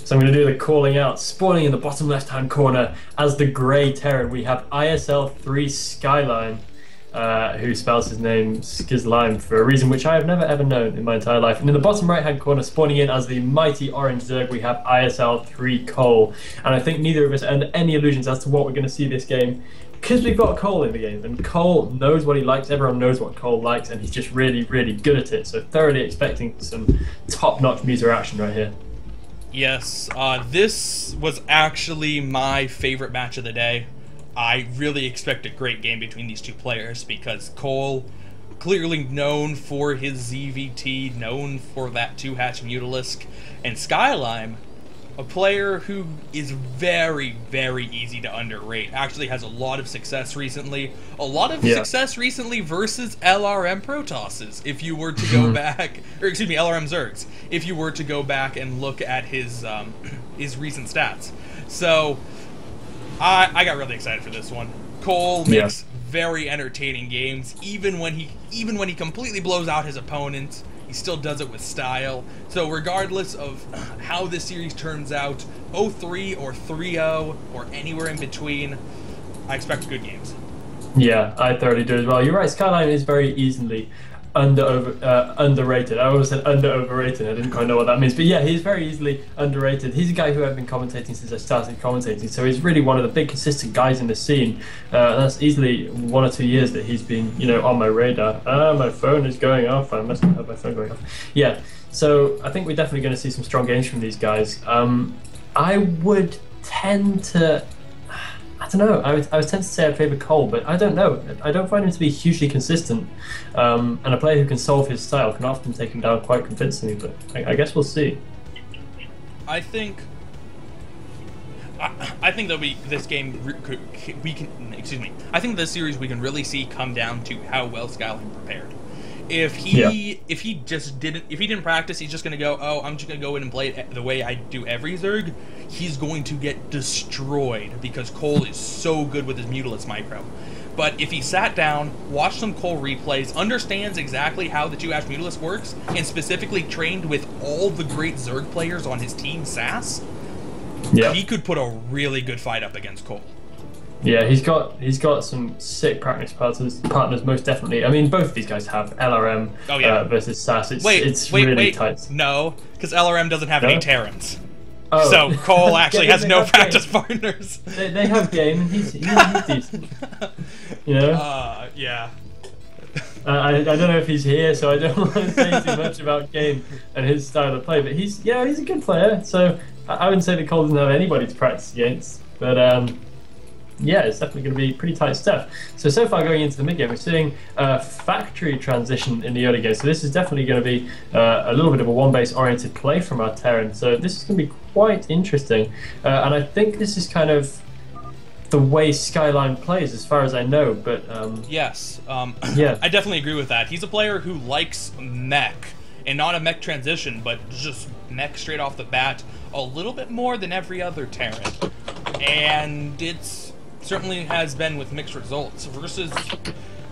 So I'm going to do the calling out. Spawning in the bottom left-hand corner as the Grey Terran, we have ISL 3 Skyline, who spells his name skzlime for a reason which I have never ever known in my entire life. And in the bottom right-hand corner, spawning in as the mighty Orange Zerg, we have ISL 3 Kolll. And I think neither of us are under any illusions as to what we're going to see this game, because we've got Kolll in the game, and Kolll knows what he likes. Everyone knows what Kolll likes, and he's just really, really good at it. So thoroughly expecting some top-notch meter action right here. Yes, this was actually my favorite match of the day. I really expect a great game between these two players because Kolll, clearly known for his ZVT, known for that 2-hatch Mutalisk, and skzlime, a player who is very, very easy to underrate. Actually has a lot of success recently. A lot of success recently versus LRM Protosses, if you were to go back, or excuse me, LRM Zergs, if you were to go back and look at his recent stats. So, I got really excited for this one. Kolll makes very entertaining games, even when he completely blows out his opponent. He still does it with style. So regardless of how this series turns out, 0-3 or 3-0 or anywhere in between, I expect good games. Yeah, I thoroughly do as well. You're right, Skyline is very easily underrated. I always said over-overrated. I didn't quite know what that means. But yeah, he's very easily underrated. He's a guy who I've been commentating since I started commentating, so he's really one of the big consistent guys in the scene. That's easily 1 or 2 years that he's been, you know, on my radar. My phone is going off. I must have my phone going off. Yeah, so I think we're definitely going to see some strong games from these guys. I would tend to... I don't know. I was tempted to say I favour Kolll, but I don't know. I don't find him to be hugely consistent, and a player who can solve his style can often take him down quite convincingly. But I guess we'll see. I think that this game we can excuse me. I think this series we can really see come down to how well skzlime prepared. If he didn't practice, he's just gonna go, oh, I'm just gonna go in and play it the way I do every Zerg. He's going to get destroyed because Kolll is so good with his Mutalisk micro. But if he sat down, watched some Kolll replays, understands exactly how the 2-hatch Mutalisk works, and specifically trained with all the great Zerg players on his team SAS, he could put a really good fight up against Kolll. Yeah, he's got some sick practice partners, most definitely. I mean, both of these guys have LRM versus SAS. It's really tight. No, because LRM doesn't have any Terrans. Oh. So Kolll actually has no practice partners. They have game, and he's decent. You know? Yeah. I don't know if he's here, so I don't want to say too much about game and his style of play. But he's a good player. So I wouldn't say that Kolll doesn't have anybody to practice against. But yeah, it's definitely going to be pretty tight stuff. So far going into the mid game, we're seeing a factory transition in the early game. So this is definitely going to be a little bit of a one-base oriented play from our Terran. So this is going to be quite interesting. And I think this is kind of the way skzlime plays, as far as I know. But yes, yeah, I definitely agree with that. He's a player who likes mech, and not a mech transition, but just mech straight off the bat a little bit more than every other Terran. And it's certainly has been with mixed results. Versus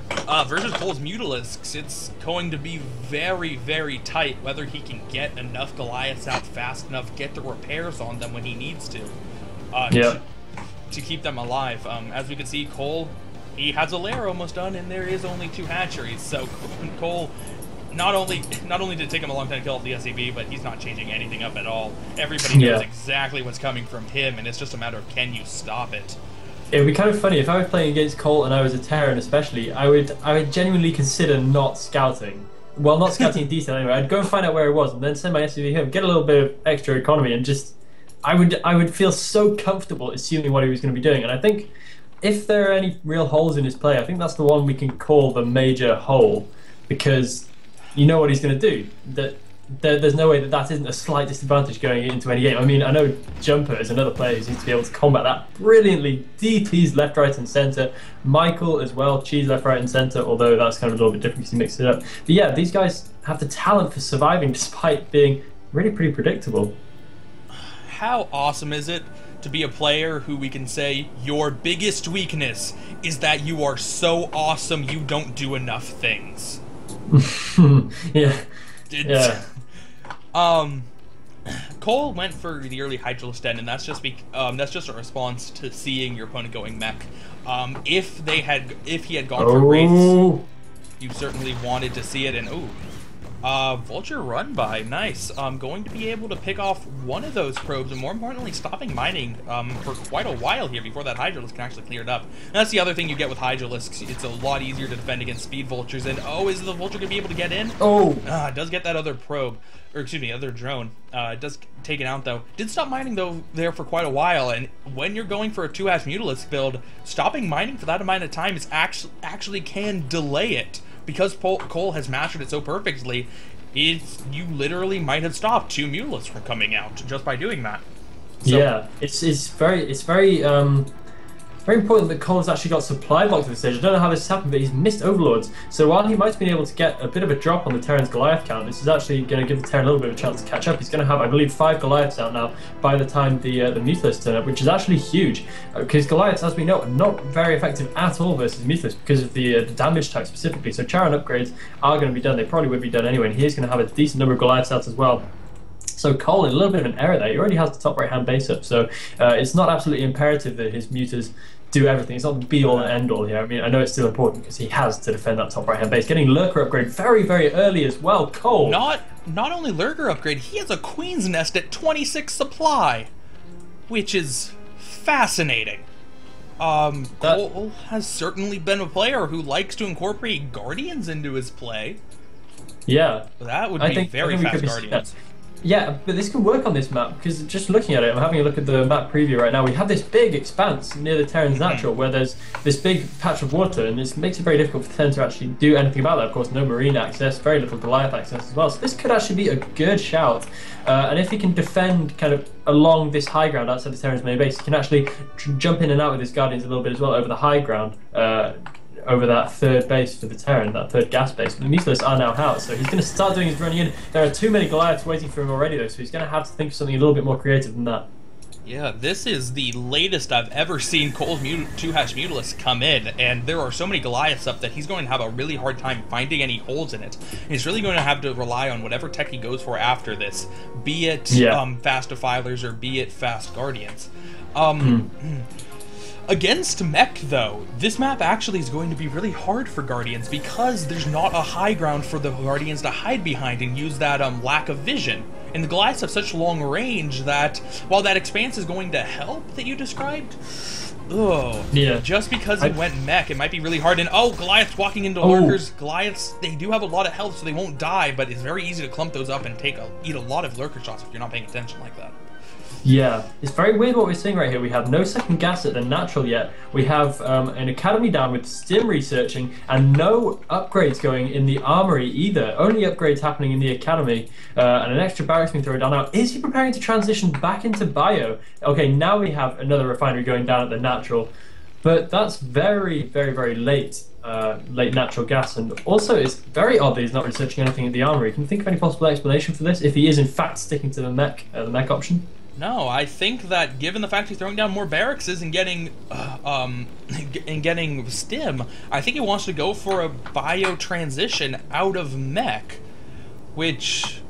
Kolll's Mutalisks, it's going to be very, very tight whether he can get enough Goliaths out fast enough, get the repairs on them when he needs to keep them alive. As we can see, Kolll, he has a lair almost done, and there is only 2 hatcheries. So Kolll, not only did it take him a long time to kill off the SCV, but he's not changing anything up at all. Everybody knows exactly what's coming from him, and it's just a matter of can you stop it. It would be kind of funny if I was playing against Kolll and I was a Terran, especially. I would genuinely consider not scouting. Well, not scouting in detail anyway. I'd go and find out where he was, and then send my SCV home, get a little bit of extra economy, and just I would feel so comfortable assuming what he was going to be doing. And I think if there are any real holes in his play, I think that's the one we can call the major hole, because you know what he's going to do. There's no way that isn't a slight disadvantage going into any game. I mean, I know Jumper is another player who seems to be able to combat that brilliantly. DP's left, right, and centre. Michael as well, Cheese left, right, and centre, although that's kind of a little bit different because he mixed it up. But yeah, these guys have the talent for surviving despite being really pretty predictable. How awesome is it to be a player who we can say your biggest weakness is that you are so awesome you don't do enough things? Yeah. Yeah. Cole went for the early Hydralisk Den, and that's just a response to seeing your opponent going mech. If he had gone for Wraiths, you certainly wanted to see it, and Vulture run by, nice. Going to be able to pick off one of those probes, and more importantly, stopping mining for quite a while here before that Hydralisk can actually clear it up. And that's the other thing you get with Hydralisks. It's a lot easier to defend against speed Vultures, and is the Vulture going to be able to get in? It does get that other probe, or excuse me, other drone. It does take it out, though. Did stop mining, though, there for quite a while, and when you're going for a 2-hash Mutalisk build, stopping mining for that amount of time is actually can delay it. Because Cole has mastered it so perfectly, you literally might have stopped 2 Mutalisks from coming out just by doing that. So, yeah, it's very important that Cole's actually got supply blocks at this stage. I don't know how this has happened, but he's missed Overlords. So while he might have been able to get a bit of a drop on the Terran's Goliath count, this is actually going to give the Terran a little bit of a chance to catch up. He's going to have, I believe, 5 Goliaths out now by the time the Mutalisks turn up, which is actually huge. Because Goliaths, as we know, are not very effective at all versus Mutalisks because of the damage type specifically. So Terran upgrades are going to be done. They probably would be done anyway, and he is going to have a decent number of Goliaths out as well. So Cole, in a little bit of an error there. He already has the top right-hand base up, so it's not absolutely imperative that his Mutas do everything. It's not the be-all and end-all here. I mean, I know it's still important because he has to defend that top right-hand base. Getting Lurker upgrade very, very early as well. Cole. Not only Lurker upgrade, he has a Queen's Nest at 26 supply, which is fascinating. Cole has certainly been a player who likes to incorporate Guardians into his play. Yeah. That would be very fast Guardians. Yeah, but this can work on this map, because just looking at it, I'm having a look at the map preview right now, we have this big expanse near the Terran's Natural where there's this big patch of water, and this makes it very difficult for the Terran to actually do anything about that. Of course, no marine access, very little Goliath access as well, so this could actually be a good shout. And if he can defend kind of along this high ground outside the Terran's main base, he can actually jump in and out with his Guardians a little bit as well over the high ground. Over that third base for the Terran, that third gas base. But the Mutalisks are now out, so he's going to start doing his running in. There are too many Goliaths waiting for him already, though, so he's going to have to think of something a little bit more creative than that. Yeah, this is the latest I've ever seen Cole's 2-hash Mutalisk come in, and there are so many Goliaths up that he's going to have a really hard time finding any holes in it. He's really going to have to rely on whatever tech he goes for after this, be it fast Defilers or be it fast Guardians. Against mech, though, this map actually is going to be really hard for Guardians because there's not a high ground for the Guardians to hide behind and use that lack of vision. And the Goliaths have such long range that, while that expanse is going to help that you described, just because he went mech, it might be really hard. And Goliaths walking into Lurkers. Goliaths, they do have a lot of health, so they won't die, but it's very easy to clump those up and eat a lot of Lurker shots if you're not paying attention like that. Yeah, it's very weird what we're seeing right here. We have no second gas at the natural yet. We have an academy down with stim researching and no upgrades going in the armory either. Only upgrades happening in the academy and an extra barracks being thrown down. Now, is he preparing to transition back into bio? Okay, now we have another refinery going down at the natural, but that's very, very, very late. Late natural gas, and also it's very odd that he's not researching anything at the armory. Can you think of any possible explanation for this if he is in fact sticking to the mech option? No, I think that given the fact he's throwing down more barracks and getting stim, I think he wants to go for a bio transition out of mech, which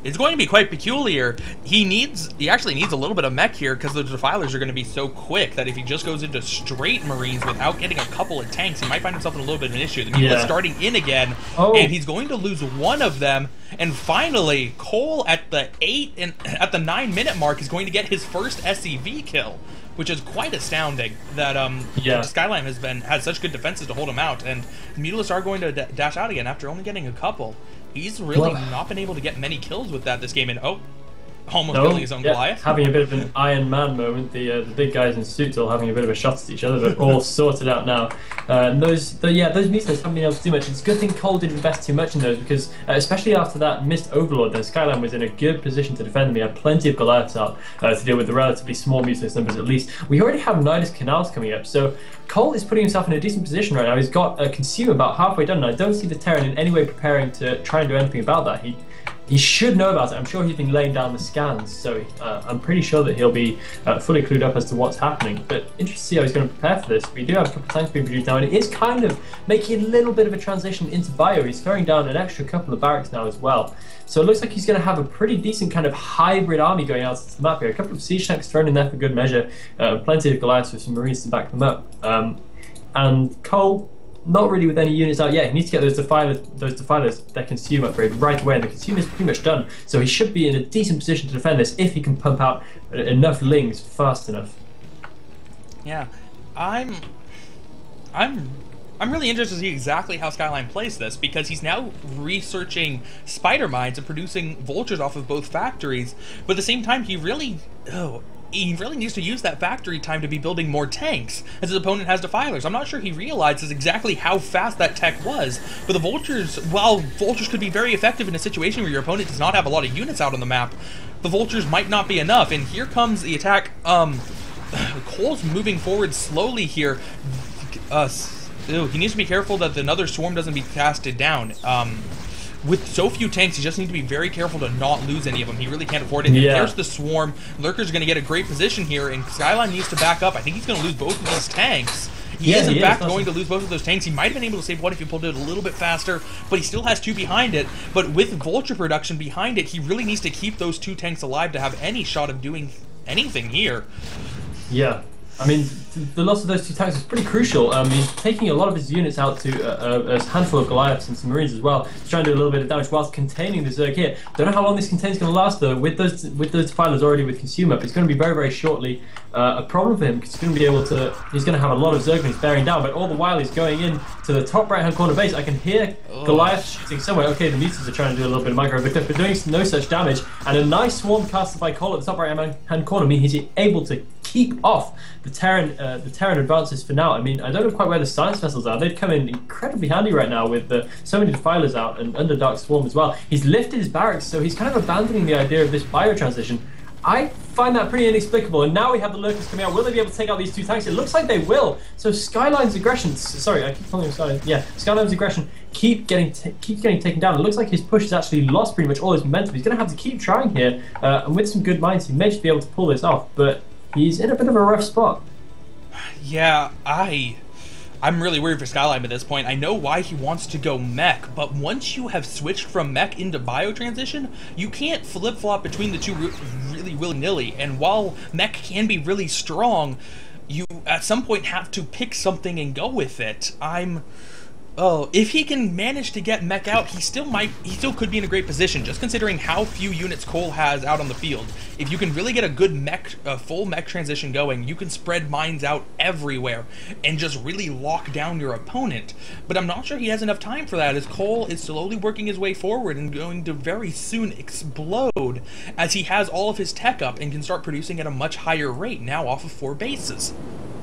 is going to be quite peculiar. He actually needs a little bit of mech here because the Defilers are going to be so quick that if he just goes into straight Marines without getting a couple of tanks, he might find himself in a little bit of an issue. The Mutalisks starting in again, and he's going to lose one of them. And finally, Cole at the 9-minute mark is going to get his first SCV kill, which is quite astounding that skzlime has such good defenses to hold him out, and the Mutalisks are going to dash out again after only getting a couple. He's really not been able to get many kills with that this game, and almost killing his own Goliath. Having a bit of an Iron Man moment. The big guys in suits all having a bit of a shot at each other, but all sorted out now. Those Mutalisks haven't been able to do much. It's a good thing Cole didn't invest too much in those because, especially after that missed Overlord, then skzlime was in a good position to defend them. He had plenty of Goliaths out to deal with the relatively small Mutalisk numbers at least. We already have Nidus Canals coming up, so Cole is putting himself in a decent position right now. He's got a Consume about halfway done, and I don't see the Terran in any way preparing to try and do anything about that. he should know about it. I'm sure he's been laying down the scans, so I'm pretty sure that he'll be fully clued up as to what's happening. But interesting to see how he's going to prepare for this. We do have a couple of tanks being produced now, and it is kind of making a little bit of a transition into bio. He's throwing down an extra couple of barracks now as well. So it looks like he's going to have a pretty decent kind of hybrid army going out to the map here. A couple of siege tanks thrown in there for good measure, plenty of Goliaths with some Marines to back them up. And Kolll, not really with any units out yet. He needs to get those defilers, their consume upgrade right away, and the consume is pretty much done. So he should be in a decent position to defend this if he can pump out enough lings fast enough. Yeah, I'm really interested to see exactly how skzlime plays this, because he's now researching spider mines and producing vultures off of both factories, but at the same time he really needs to use that factory time to be building more tanks, as his opponent has defilers. I'm not sure he realizes exactly how fast that tech was, but the vultures, while vultures could be very effective in a situation where your opponent does not have a lot of units out on the map, the vultures might not be enough, and here comes the attack. Koll's moving forward slowly here. He needs to be careful that another swarm doesn't be casted down. With so few tanks, he just needs to be very careful to not lose any of them. He really can't afford it. Yeah. There's the swarm. Lurker's going to get a great position here, and skzlime needs to back up. I think he's going to lose both of these tanks. He is, in fact, going to lose both of those tanks. He might have been able to save one if he pulled it a little bit faster, but he still has two behind it. But with vulture production behind it, he really needs to keep those two tanks alive to have any shot of doing anything here. Yeah. I mean, the loss of those two tanks is pretty crucial. He's taking a lot of his units out to a handful of Goliaths and some Marines as well, to try and do a little bit of damage whilst containing the Zerg here. Don't know how long this container's going to last though. With those defilers already with consume up, it's going to be very, very shortly a problem for him, because he's going to be able to. He's going to have a lot of Zerglings bearing down, but all the while he's going in to the top right-hand corner base. I can hear Goliath shooting somewhere. Okay, the mutas are trying to do a little bit of micro, but they're doing no such damage. And a nice swarm casted by Kolll at the top right-hand corner means he's able to keep off the Terran advances for now. I mean, I don't know quite where the science vessels are. They've come in incredibly handy right now with so many defilers out and Underdark Swarm as well. He's lifted his barracks, so he's kind of abandoning the idea of this bio transition. I find that pretty inexplicable, and now we have the Lurkers coming out. Will they be able to take out these two tanks? It looks like they will. So skzlime's aggression, sorry, I keep calling him Skzlime. Yeah, skzlime's aggression keeps getting taken down. It looks like his push has actually lost pretty much all his momentum. He's going to have to keep trying here, and with some good minds, he may just be able to pull this off, but he's in a bit of a rough spot. Yeah, I'm really worried for skzlime at this point. I know why he wants to go mech, but once you have switched from mech into bio transition, you can't flip-flop between the two really willy-nilly. And while mech can be really strong, you at some point have to pick something and go with it. If he can manage to get mech out, he still could be in a great position, just considering how few units Kolll has out on the field. If you can really get a good full mech transition going, you can spread mines out everywhere and just really lock down your opponent. But I'm not sure he has enough time for that, as Kolll is slowly working his way forward and going to very soon explode, as he has all of his tech up and can start producing at a much higher rate now off of 4 bases.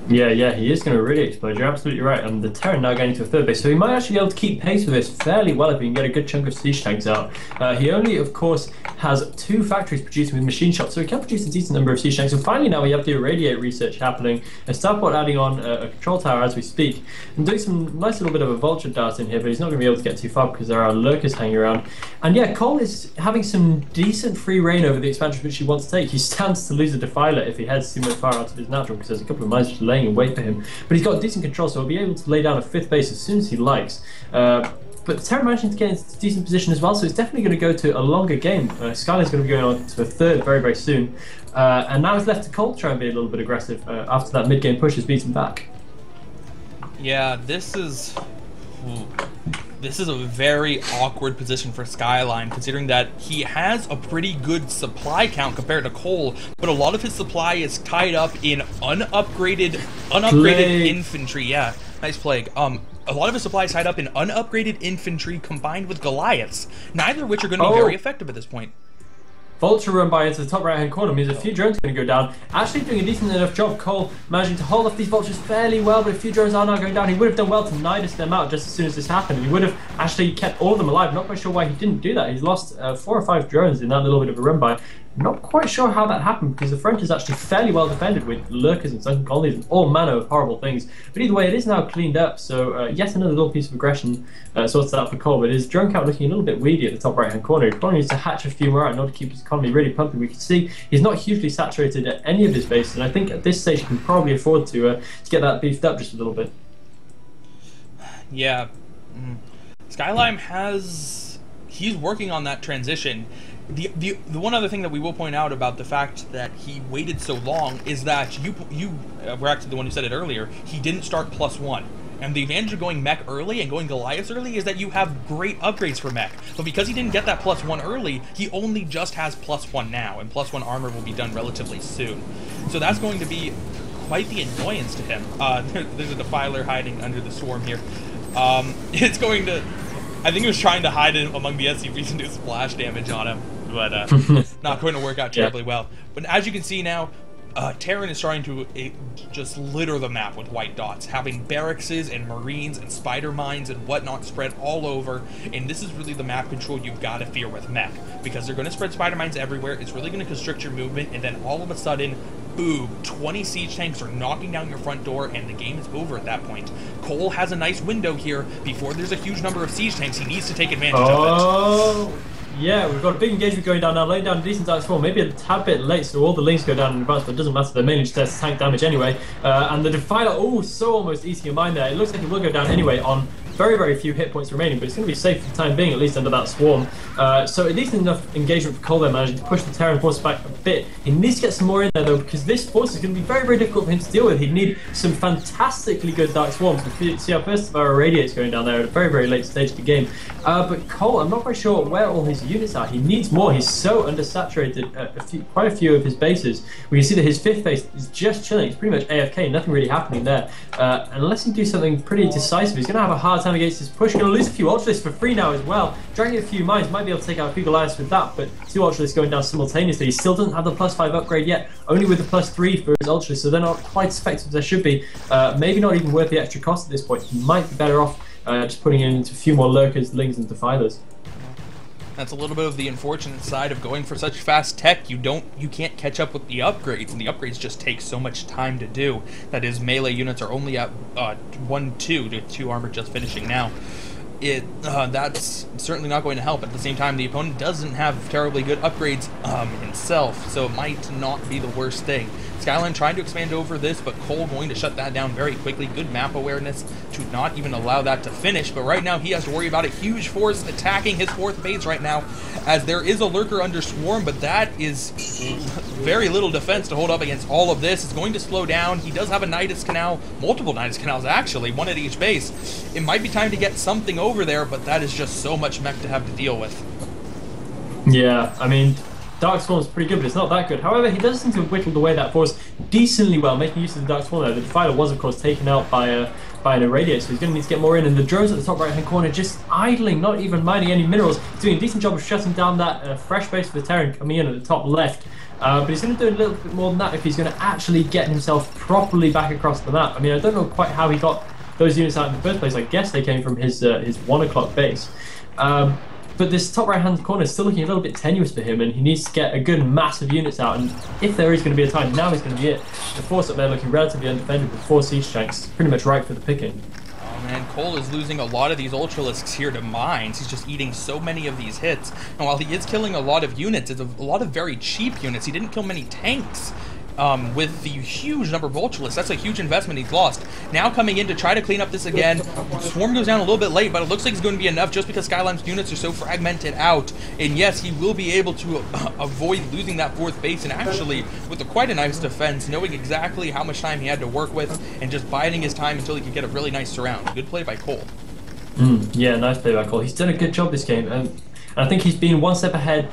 Yeah, he is going to really explode. You're absolutely right. And the Terran now going into a 3rd base, so he might actually be able to keep pace with this fairly well if he can get a good chunk of siege tanks out. He only, of course, has 2 factories producing with machine shops, so he can produce a decent number of siege tanks. And finally, now we have the irradiate research happening. A starport adding on a control tower as we speak, and doing some nice little bit of a vulture dart in here, but he's not going to be able to get too far because there are lurkers hanging around. And yeah, Kolll is having some decent free reign over the expansion which he wants to take. He stands to lose a defiler if he heads too much far out of his natural, because there's a couple of mines just laying in wait for him. But he's got decent control, so he'll be able to lay down a 5th base as soon as he likes. But the Terran managing to get into a decent position as well, so it's definitely going to go to a longer game. skzlime's going to be going on to a 3rd very, very soon. And now it's left to Kolll to try and be a little bit aggressive after that mid-game push has beaten back. Yeah, this is a very awkward position for skzlime, considering that he has a pretty good supply count compared to Kolll, but a lot of his supply is tied up in unupgraded infantry. Yeah, nice plague. A lot of his supply is tied up in unupgraded infantry combined with Goliaths, neither of which are going to be very effective at this point. Vulture run by into the top right hand corner means a few drones are going to go down. Actually doing a decent enough job, Kolll managing to hold off these vultures fairly well, but a few drones are now going down. He would have done well to nidus them out just as soon as this happened. He would have actually kept all of them alive. Not quite sure why he didn't do that. He's lost 4 or 5 drones in that little bit of a run by. Not quite sure how that happened because the front is actually fairly well defended with lurkers and sunken colonies and all manner of horrible things. But either way, it is now cleaned up, so yet another little piece of aggression sorted out for Kolll. But his drone count looking a little bit weedy at the top right-hand corner. He probably needs to hatch a few more out in order to keep his economy really pumping. We can see he's not hugely saturated at any of his bases, and I think at this stage he can probably afford to get that beefed up just a little bit. Yeah, skzlime he's working on that transition. The one other thing that we will point out about the fact that he waited so long is that you were actually the one who said it earlier. He didn't start +1. And the advantage of going mech early and going Goliaths early is that you have great upgrades for mech. But because he didn't get that +1 early, he only just has +1 now, and +1 armor will be done relatively soon. So that's going to be quite the annoyance to him. There's a defiler hiding under the swarm here. It's going to... I think he was trying to hide it among the SCVs and do splash damage on him, but not going to work out terribly well. But as you can see now, Terran is starting to just litter the map with white dots, having barracks and marines and spider mines and whatnot spread all over, and this is really the map control you've got to fear with mech, because they're going to spread spider mines everywhere. It's really going to constrict your movement, and then all of a sudden, boom, 20 siege tanks are knocking down your front door, and the game is over at that point. Kolll has a nice window here. Before there's a huge number of siege tanks, he needs to take advantage of it. Yeah, we've got a big engagement going down now, laying down a decent dark swarm, maybe a tad bit late, so all the links go down in advance, but it doesn't matter, they're mainly just tank damage anyway. And the Defiler, so almost eating a mine there. It looks like it will go down anyway on very, very few hit points remaining, but it's going to be safe for the time being, at least under that swarm. So at least enough engagement for Kolll there, managing to push the Terran force back a bit. He needs to get some more in there though, because this force is going to be very, very difficult for him to deal with. He'd need some fantastically good dark swarms. We see our first of our irradiates going down there at a very, very late stage of the game. But Kolll, I'm not quite sure where all his units are. He needs more. He's so undersaturated at quite a few of his bases. We can see that his 5th base is just chilling. It's pretty much AFK, nothing really happening there. Unless he do something pretty decisive, he's going to have a hard time against his push. Going to lose a few Ultralists for free now as well. Dragging a few mines, might be able to take out a few Goliaths with that, but 2 Ultralists going down simultaneously. He still doesn't have the +5 upgrade yet, only with the +3 for his Ultralists, so they're not quite as effective as they should be. Maybe not even worth the extra cost at this point. He might be better off just putting in into a few more lurkers, lings, and defilers. That's a little bit of the unfortunate side of going for such fast tech. You can't catch up with the upgrades, and the upgrades just take so much time to do. That is, melee units are only at 1-2, with 2 armor just finishing now. That's certainly not going to help. At the same time, the opponent doesn't have terribly good upgrades himself, so it might not be the worst thing. skzlime trying to expand over this, but Kolll going to shut that down very quickly. Good map awareness to not even allow that to finish, but right now he has to worry about a huge force attacking his 4th base right now, as there is a lurker under swarm, but that is very little defense to hold up against all of this. It's going to slow down. He does have a Nidus Canal, multiple Nidus Canals actually, 1 at each base. It might be time to get something over there, but that is just so much mech to have to deal with. Yeah, I mean, Dark Swarm's pretty good, but it's not that good. However, he does seem to have whittled away that force decently well, making use of the Dark Swarm there. The Defiler was, of course, taken out by an Irradiate, so he's going to need to get more in. And the drones at the top right-hand corner just idling, not even mining any minerals. He's doing a decent job of shutting down that fresh base for the Terran coming in at the top left. But he's going to do a little bit more than that if he's going to actually get himself properly back across the map. I mean, I don't know quite how he got those units out in the first place. I guess they came from his 1 o'clock base. But this top right-hand corner is still looking a little bit tenuous for him, and he needs to get a good mass of units out. And if there is going to be a time, now is going to be it. The force up there looking relatively undefended with 4 siege tanks, pretty much right for the picking. Oh man, Kolll is losing a lot of these Ultralisks here to mines. He's just eating so many of these hits. And while he is killing a lot of units, it's a lot of very cheap units. He didn't kill many tanks. With the huge number of Ultralisks. That's a huge investment he's lost. Now coming in to try to clean up this again. Swarm goes down a little bit late, but it looks like it's going to be enough just because skzlime's units are so fragmented out. And yes, he will be able to avoid losing that 4th base, and actually, with quite a nice defense, knowing exactly how much time he had to work with, and just biding his time until he could get a really nice surround. Good play by Kolll. Yeah, nice play by Kolll. He's done a good job this game. And I think he's been 1 step ahead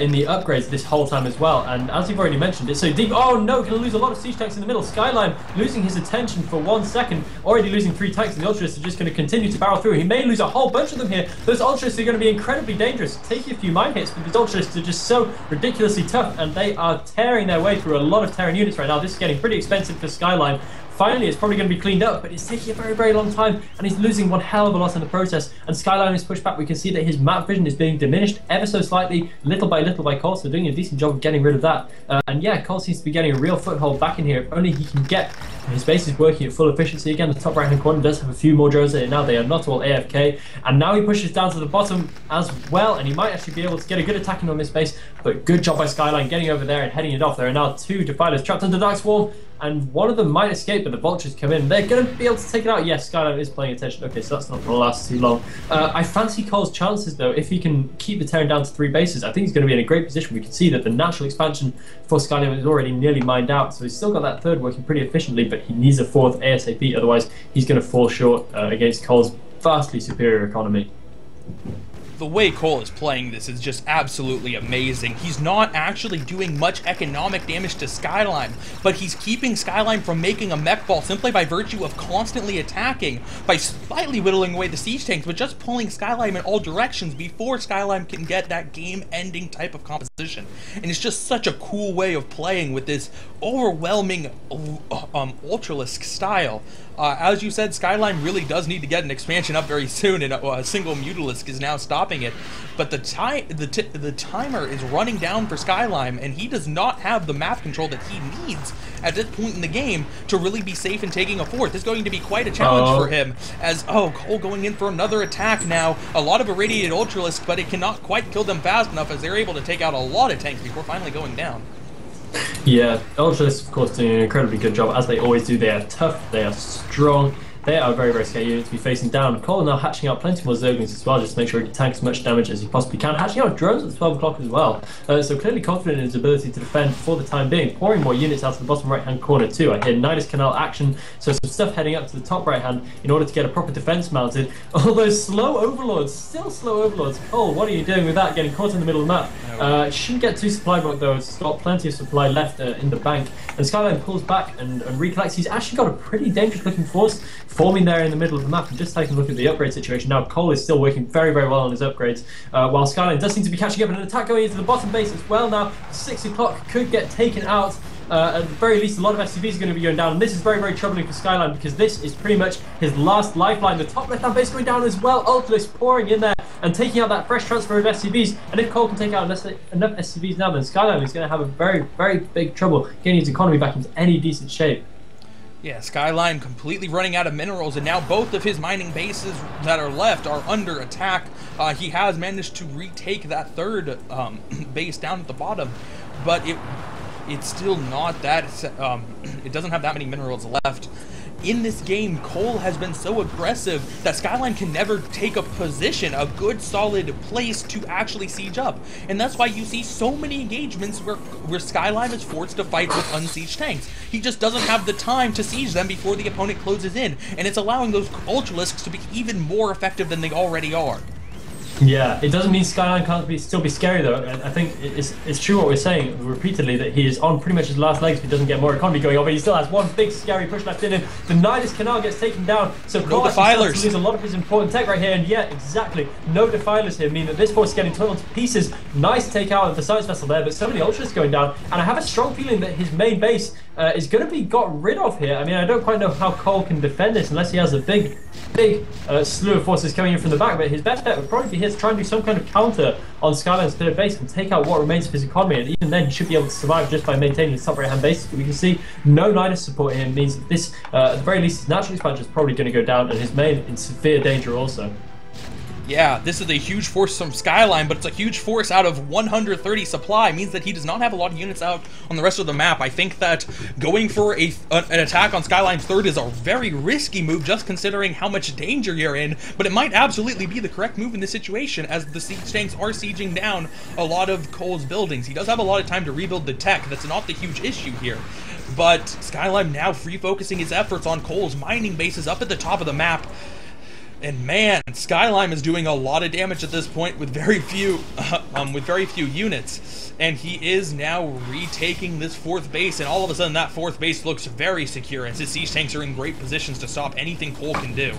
in the upgrades this whole time as well. And as you've already mentioned, it's so deep. Oh no, going to lose a lot of siege tanks in the middle. skzlime losing his attention for 1 second. Already losing 3 tanks, and the Ultralists are just going to continue to barrel through. He may lose a whole bunch of them here. Those Ultralists are going to be incredibly dangerous, taking a few mine hits, but these Ultralists are just so ridiculously tough, and they are tearing their way through a lot of Terran units right now. This is getting pretty expensive for skzlime. finally it's probably going to be cleaned up, but it's taking a very, very long time, and he's losing one hell of a lot in the process. And skzlime is pushed back. We can see that his map vision is being diminished ever so slightly, little by Cole, so doing a decent job of getting rid of that. And yeah, Cole seems to be getting a real foothold back in here. If only he can get his base is working at full efficiency again. The top right hand corner does have a few more drones in it now. They are not all AFK, and now he pushes down to the bottom as well, and he might actually be able to get a good attacking on this base. But good job by skzlime getting over there and heading it off. There are now 2 defilers trapped under Dark Swarm, and one of them might escape, but the vultures come in. They're going to be able to take it out. Yes, skzlime is paying attention. Okay, so that's not going to last too long. I fancy Cole's chances, though. If he can keep the Terran down to 3 bases, I think he's going to be in a great position. We can see that the natural expansion for skzlime is already nearly mined out, so he's still got that 3rd working pretty efficiently, but he needs a 4th ASAP, otherwise he's going to fall short against Cole's vastly superior economy. The way Cole is playing this is just absolutely amazing. He's not actually doing much economic damage to skzlime, but he's keeping skzlime from making a mech ball simply by virtue of constantly attacking, by slightly whittling away the siege tanks, but just pulling skzlime in all directions before skzlime can get that game-ending type of composition. And it's just such a cool way of playing with this overwhelming Ultralisk style. As you said, skzlime really does need to get an expansion up very soon, and a single Mutalisk is now stopping it. But the timer is running down for skzlime, and he does not have the map control that he needs at this point in the game to really be safe in taking a 4th. It's going to be quite a challenge for him, as, Cole going in for another attack now. A lot of irradiated Ultralisk, but it cannot quite kill them fast enough, as they're able to take out a lot of tanks before finally going down. Yeah, Ultralisk, of course, doing an incredibly good job, as they always do. They are tough, they are strong, they are a very, very scary unit to be facing down. Cole now hatching out plenty more Zerglings as well, just to make sure he can tank as much damage as he possibly can. Hatching out drones at 12 o'clock as well. So clearly confident in his ability to defend for the time being. Pouring more units out to the bottom right-hand corner too. I hear Nidus Canal action, so some stuff heading up to the top right-hand in order to get a proper defense mounted. All those slow overlords, still slow overlords. Cole, what are you doing with that? Getting caught in the middle of the map. Shouldn't get too supply blocked though. It's got plenty of supply left in the bank. And skzlime pulls back and recollects. He's actually got a pretty dangerous looking force forming there in the middle of the map. And just taking a look at the upgrade situation now, Cole is still working very, very well on his upgrades, while skzlime does seem to be catching up, and an attack going into the bottom base as well now. 6 o'clock could get taken out. At the very least, a lot of SCVs are going to be going down, and this is very, very troubling for skzlime, because this is pretty much his last lifeline. The top left-hand base going down as well. Ultralisk pouring in there and taking out that fresh transfer of SCVs, and if Cole can take out enough SCVs now, then skzlime is going to have a very, very big trouble getting his economy back into any decent shape. Yeah, skzlime completely running out of minerals, and now both of his mining bases that are left are under attack. He has managed to retake that 3rd base down at the bottom, but it's still not that, it doesn't have that many minerals left. In this game, Cole has been so aggressive that skzlime can never take a position, a good solid place to actually siege up. And that's why you see so many engagements where skzlime is forced to fight with unsieged tanks. He just doesn't have the time to siege them before the opponent closes in, and it's allowing those Ultralisks to be even more effective than they already are. Yeah, it doesn't mean skzlime can't still be scary though. I think it's true what we're saying repeatedly, that he is on pretty much his last legs if he doesn't get more economy going on, but he still has one big scary push left in him. The Nidus Canal gets taken down, so Cole starts to lose a lot of his important tech right here, and yeah, exactly, no defilers here mean that this force is getting torn to pieces. Nice takeout of the science vessel there, but so many ultras going down, and I have a strong feeling that his main base is going to be got rid of here. I mean, I don't quite know how Cole can defend this unless he has a big slew of forces coming in from the back, but his best bet would probably be here to try and do some kind of counter on skzlime's 3rd base and take out what remains of his economy, and even then he should be able to survive just by maintaining his top right-hand base. We can see no Nidus support here means that this, at the very least, his natural expansion is probably going to go down, and his main in severe danger also. Yeah, this is a huge force from skzlime, but it's a huge force out of 130 supply. It means that he does not have a lot of units out on the rest of the map. I think that going for an attack on skzlime's 3rd is a very risky move, just considering how much danger you're in, but it might absolutely be the correct move in this situation, as the siege tanks are sieging down a lot of Cole's buildings. He does have a lot of time to rebuild the tech. That's not the huge issue here. But skzlime now free-focusing his efforts on Cole's mining bases up at the top of the map. And man, skzlime is doing a lot of damage at this point with very few units, and he is now retaking this 4th base, and all of a sudden that 4th base looks very secure, as his siege tanks are in great positions to stop anything Cole can do.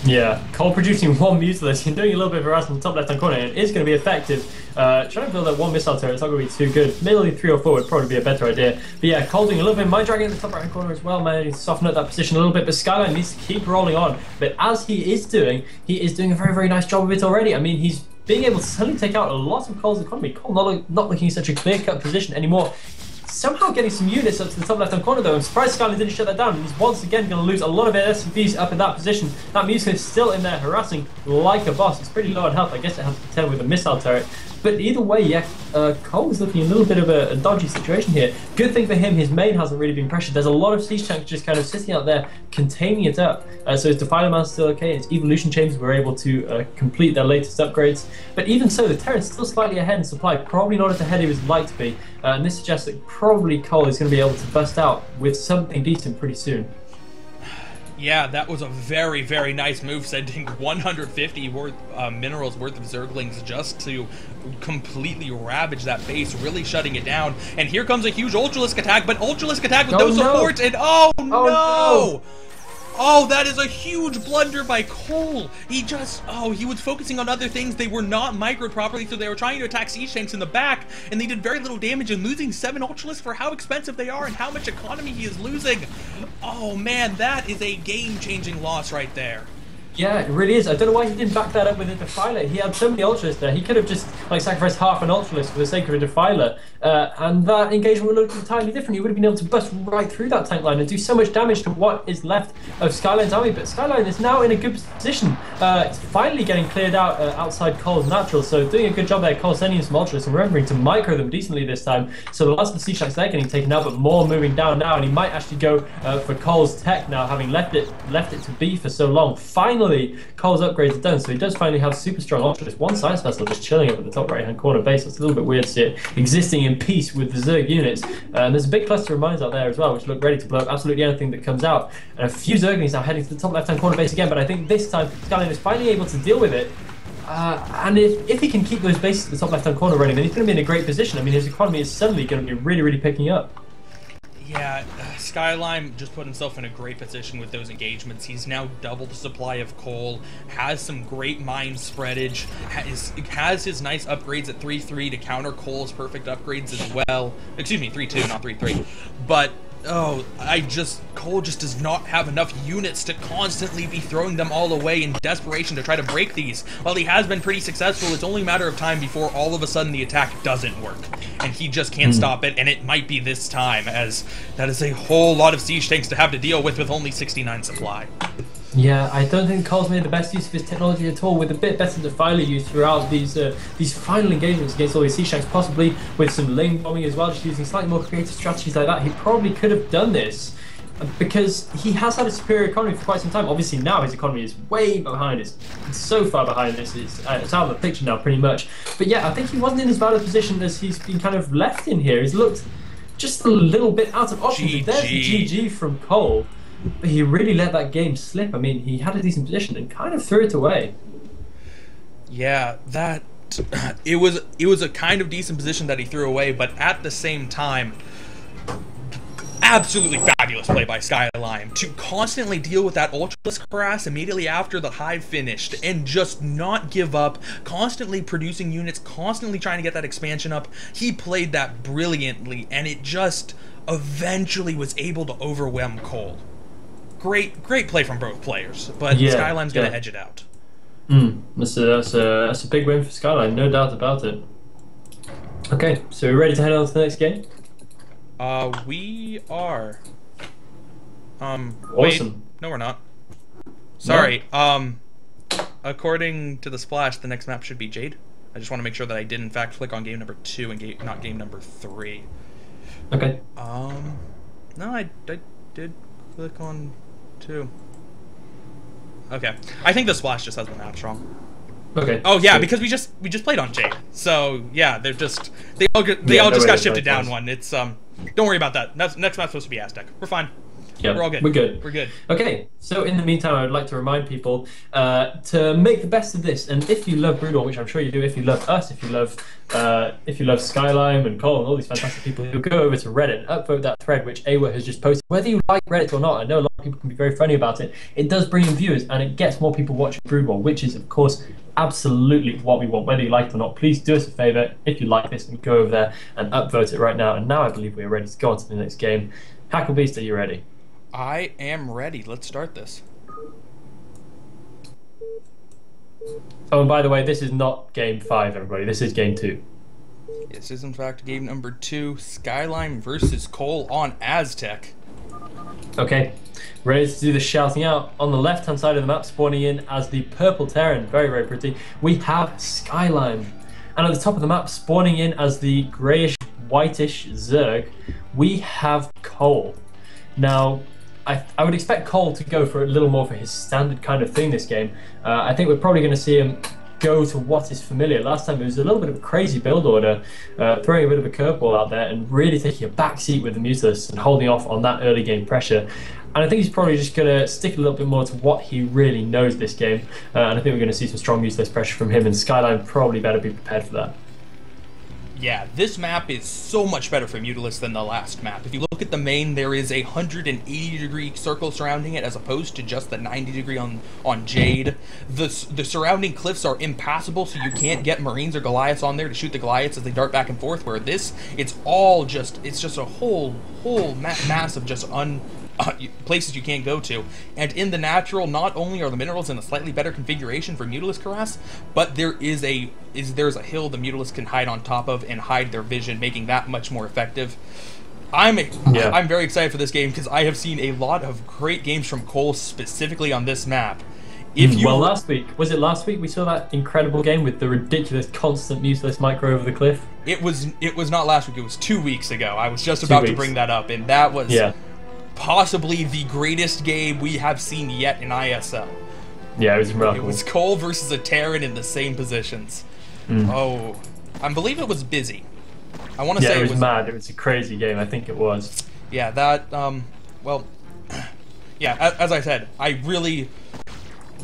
Yeah, Cole producing one Mutilus and doing a little bit of harassment in the top left-hand corner and is going to be effective. Trying to build that one missile turret, it's not going to be too good. Maybe 3 or 4 would probably be a better idea. But yeah, Cole doing a little bit of mind dragging in the top right-hand corner as well, managing to soften up that position a little bit. But skzlime needs to keep rolling on. But as he is doing a very, very nice job of it already. I mean, he's being able to suddenly take out a lot of Cole's economy. Cole not looking in such a clear-cut position anymore. Somehow getting some units up to the top left-hand corner though. I'm surprised skzlime didn't shut that down. And he's once again going to lose a lot of his SCVs up in that position. That Mutilus is still in there harassing like a boss. It's pretty low on health. I guess it has to contend with a missile turret. But either way, yeah, Cole's looking a little bit of a dodgy situation here. Good thing for him, his main hasn't really been pressured. There's a lot of siege tanks just kind of sitting out there, containing it up. So his Defiler Man's still okay, his Evolution Chambers were able to complete their latest upgrades. But even so, the Terran's still slightly ahead in supply, probably not as ahead he would like to be. And this suggests that probably Cole is going to be able to bust out with something decent pretty soon. Yeah, that was a very, very nice move, sending 150 minerals worth of Zerglings just to completely ravage that base, really shutting it down. And here comes a huge Ultralisk attack, but Ultralisk attack with no support, and oh no! Oh, that is a huge blunder by Cole. He was focusing on other things. They were not microed properly, so they were trying to attack siege tanks in the back, and they did very little damage, and losing 7 Ultralisks for how expensive they are and how much economy he is losing. Oh man, that is a game-changing loss right there. Yeah, it really is. I don't know why he didn't back that up with a Defiler. He had so many Ultralisks there. He could have just sacrificed half an Ultralisk for the sake of a Defiler, and that engagement would look entirely different. He would have been able to bust right through that tank line and do so much damage to what is left of skzlime's army. But skzlime is now in a good position. It's finally getting cleared out outside Cole's natural, so doing a good job there. Cole sending some Ultralisks and remembering to micro them decently this time. So the last of the siege tanks they're getting taken out, but more moving down now, and he might actually go for Cole's tech now, having left it to be for so long. Finally, Cole's upgrades are done, so he does finally have super strong Ultralisk. One Science Vessel just chilling up at the top right-hand corner base. It's a little bit weird to see it existing in peace with the Zerg units. And there's a big cluster of mines out there as well, which look ready to blow up absolutely anything that comes out. And a few Zerglings now heading to the top left-hand corner base again, but I think this time skzlime is finally able to deal with it. And if he can keep those bases at the top left-hand corner running, then he's going to be in a great position. I mean, his economy is suddenly going to be really, really picking up. Yeah, skzlime just put himself in a great position with those engagements. He's now double the supply of Cole, has some great mine spreadage, has his nice upgrades at 3-3 to counter Cole's perfect upgrades as well. Excuse me, 3-2, not 3-3. But Cole just does not have enough units to constantly be throwing them all away in desperation to try to break these. While he has been pretty successful, it's only a matter of time before all of a sudden the attack doesn't work. And he just can't stop it, and it might be this time, as that is a whole lot of siege tanks to have to deal with only 69 supply. Yeah, I don't think Cole's made the best use of his technology at all, with a bit better Defiler use throughout these final engagements against all these siege tanks, possibly with some lane bombing as well, just using slightly more creative strategies like that. He probably could have done this, because he has had a superior economy for quite some time. Obviously now his economy is way behind, it's so far behind this, it's out of the picture now pretty much. But yeah, I think he wasn't in as bad a position as he's been kind of left in here. He's looked just a little bit out of options. There's the GG from Cole. But he really let that game slip. I mean, he had a decent position and kind of threw it away. Yeah, it was a kind of decent position that he threw away, but at the same time, absolutely fabulous play by skzlime to constantly deal with that Ultralisk harass immediately after the hive finished and just not give up, constantly producing units, constantly trying to get that expansion up. He played that brilliantly, and it just eventually was able to overwhelm Cole. Great play from both players, but yeah, skzlime's going to edge it out. That's a big win for skzlime, no doubt about it. Okay, so we're ready to head on to the next game? We are. Awesome. Wait, no we're not. Sorry, no. According to the splash, the next map should be Jade. I just want to make sure that I did in fact click on game number 2 and not game number 3. Okay. No, I did click on 2. Okay, I think the splash just has the maps wrong. Okay. Oh yeah, because we just played on Jade. So yeah, they all just got shifted down one. It's don't worry about that. Next map's supposed to be Aztec. We're fine. Yeah, We're all good. we're good. We're good. Okay, so in the meantime, I would like to remind people to make the best of this. And if you love Brewdog, which I'm sure you do, if you love us, if you love skzlime and Cole and all these fantastic people, you'll go over to Reddit and upvote that thread which Awa has just posted. Whether you like Reddit or not, I know a lot of people can be very funny about it. It does bring in viewers and it gets more people watching Brewdog, which is of course absolutely what we want. Whether you like it or not, please do us a favor if you like this and go over there and upvote it right now. And now I believe we are ready to go on to the next game. Hacklebeast, are you ready? I am ready. Let's start this. Oh, and by the way, this is not game 5, everybody. This is game 2. This is in fact game number 2, skzlime versus Cole on Aztec. Okay, ready to do the shouting out. On the left-hand side of the map, spawning in as the purple Terran, very, very pretty, we have skzlime. And at the top of the map, spawning in as the greyish, whitish Zerg, we have Cole. Now, I would expect Cole to go for a little more for his standard kind of thing this game. I think we're probably going to see him go to what is familiar. Last time it was a little bit of a crazy build order, throwing a bit of a curveball out there and really taking a back seat with the Mutalist and holding off on that early game pressure. And I think he's probably just going to stick a little bit more to what he really knows this game. And I think we're going to see some strong Mutalist pressure from him, and skzlime probably better be prepared for that. Yeah, this map is so much better for Mutalist than the last map. If you look at the main, there is a 180-degree circle surrounding it as opposed to just the 90-degree on Jade. The surrounding cliffs are impassable, so you can't get Marines or Goliaths on there to shoot the Goliaths as they dart back and forth, where this, it's just a whole mass of just places you can't go to. And in the natural, not only are the minerals in a slightly better configuration for Mutalist Caress, but there's a hill the Mutalist can hide on top of and hide their vision, making that much more effective. I'm very excited for this game because I have seen a lot of great games from Cole specifically on this map. Well, last week we saw that incredible game with the ridiculous constant Mutalist micro over the cliff? It was not last week, it was 2 weeks ago. I was just about to bring that up, and that was possibly the greatest game we have seen yet in ISL. Yeah, it was remarkable. It was Cole versus a Terran in the same positions. Oh, I believe it was busy. I want to say it was mad. It was a crazy game. I think it was. Yeah, that. Well, yeah. As I said,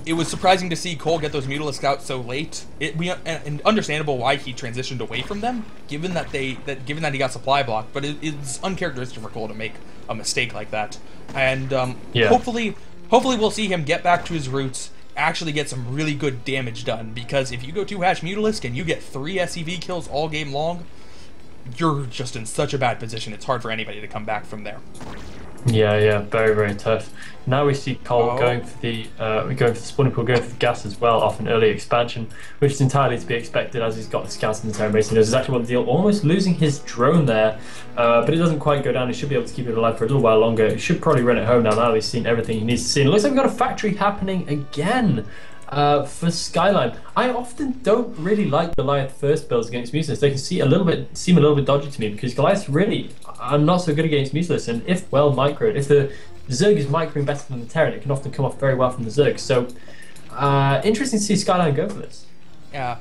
it was surprising to see Cole get those Mutalist Scouts so late. And understandable why he transitioned away from them, given that he got supply blocked. But it's uncharacteristic for Cole to make a mistake like that. And hopefully we'll see him get back to his roots, actually get some really good damage done. Because if you go 2-hatch Mutalist and you get 3 SCV kills all game long, you're just in such a bad position. It's hard for anybody to come back from there. Yeah, very, very tough. Now we see Cole going for the spawning pool, going for the gas as well off an early expansion, which is entirely to be expected as he's got the scouts in the Terran base. He knows exactly what the deal. Almost losing his drone there, but it doesn't quite go down. He should be able to keep it alive for a little while longer. He should probably run it home now. Now he's seen everything he needs to see. And it looks like we've got a factory happening again. For skzlime, I often don't really like Goliath first builds against Mutalists. They can seem a little bit dodgy to me because Goliaths really are not so good against Mutalists, and if well microed, if the Zerg is microing better than the Terran, it can often come off very well from the Zerg. So interesting to see skzlime go for this. Yeah,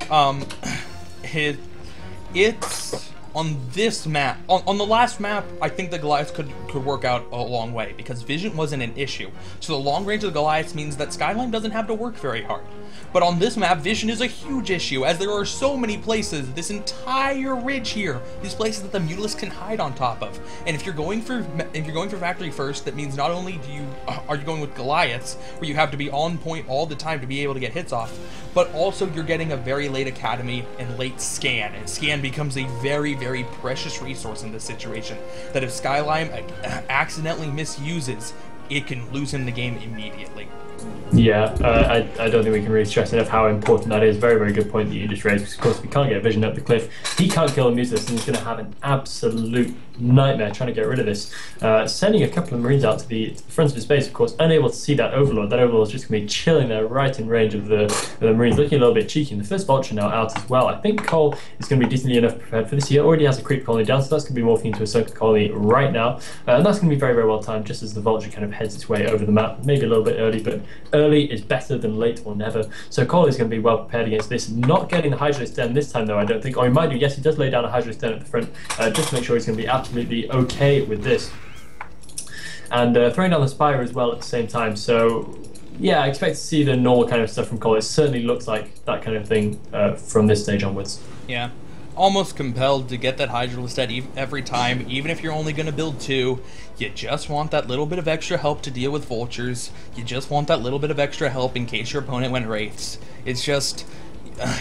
it's on this map. On the last map, I think the Goliaths could work out a long way because vision wasn't an issue. So the long range of the Goliaths means that skzlime doesn't have to work very hard. But on this map, vision is a huge issue, as there are so many places, this entire ridge here, these places that the Mutalist can hide on top of. And if you're going for factory first, that means not only are you going with Goliaths, where you have to be on point all the time to be able to get hits off, but also you're getting a very late academy and late scan, and scan becomes a very, very precious resource in this situation, that if skzlime accidentally misuses, it can lose him the game immediately. Yeah, I don't think we can really stress enough how important that is. Very, very good point that you just raised, because of course we can't get vision up the cliff. He can't kill a Mutalist, and he's going to have an absolute nightmare trying to get rid of this. Sending a couple of Marines out to the front of his base, of course, unable to see that Overlord. That Overlord is just going to be chilling there right in range of the Marines, looking a little bit cheeky. And the first Vulture now out as well. I think Cole is going to be decently enough prepared for this. He already has a creep colony down, so that's going to be morphing into a Sunken colony right now. And that's going to be very, very well timed, just as the Vulture kind of heads its way over the map. Maybe a little bit early, but early is better than late or never. So Cole is going to be well prepared against this. Not getting the Hydralisk Den this time, though, I don't think. Or he might do. Yes, he does lay down a Hydralisk Den at the front, just to make sure he's going to be absolutely okay with this. and throwing down the Spire as well at the same time. So yeah, I expect to see the normal kind of stuff from Cole. It certainly looks like that kind of thing from this stage onwards. Yeah. Almost compelled to get that Hydralisk every time, even if you're only going to build 2. You just want that little bit of extra help to deal with Vultures. You just want that little bit of extra help in case your opponent went Wraiths. It's just,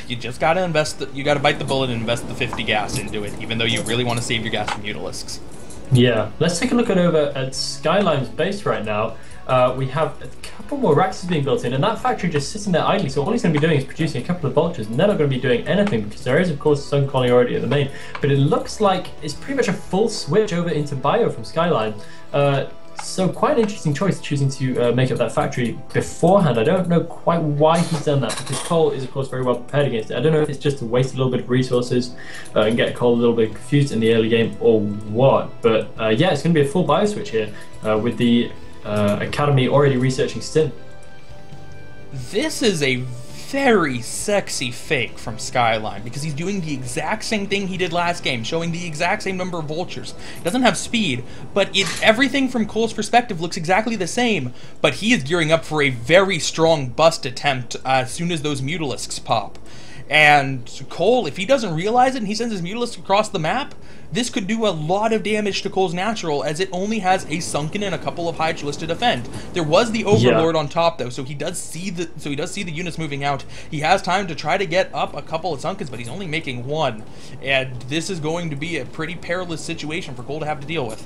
you just got to you got to bite the bullet and invest the 50 gas into it, even though you really want to save your gas from Mutalisks. Yeah, let's take a look over at Skylime's base right now. We have a couple more racks being built in, and that factory just sitting there idly, so all he's going to be doing is producing a couple of Vultures, and they're not going to be doing anything, because there is, of course, a Sun Colony already at the main, but it looks like it's pretty much a full switch over into Bio from Skylime. So quite an interesting choice, choosing to make up that factory beforehand. I don't know quite why he's done that, because Cole is, of course, very well prepared against it. I don't know if it's just to waste a little bit of resources and get Cole a little bit confused in the early game or what, but yeah, it's going to be a full Bio switch here with the Academy already researching Stim. This is a very sexy fake from Skylime, because he's doing the exact same thing he did last game, showing the exact same number of Vultures. He doesn't have speed, but everything from Cole's perspective looks exactly the same, but he is gearing up for a very strong bust attempt as soon as those Mutalisks pop. And Cole, if he doesn't realize it and he sends his Mutalisk across the map, this could do a lot of damage to Cole's natural, as it only has a Sunken and a couple of Hydralisks to defend. There was the Overlord on top though, so he does see the units moving out. He has time to try to get up a couple of Sunkens, but he's only making 1. And this is going to be a pretty perilous situation for Cole to have to deal with.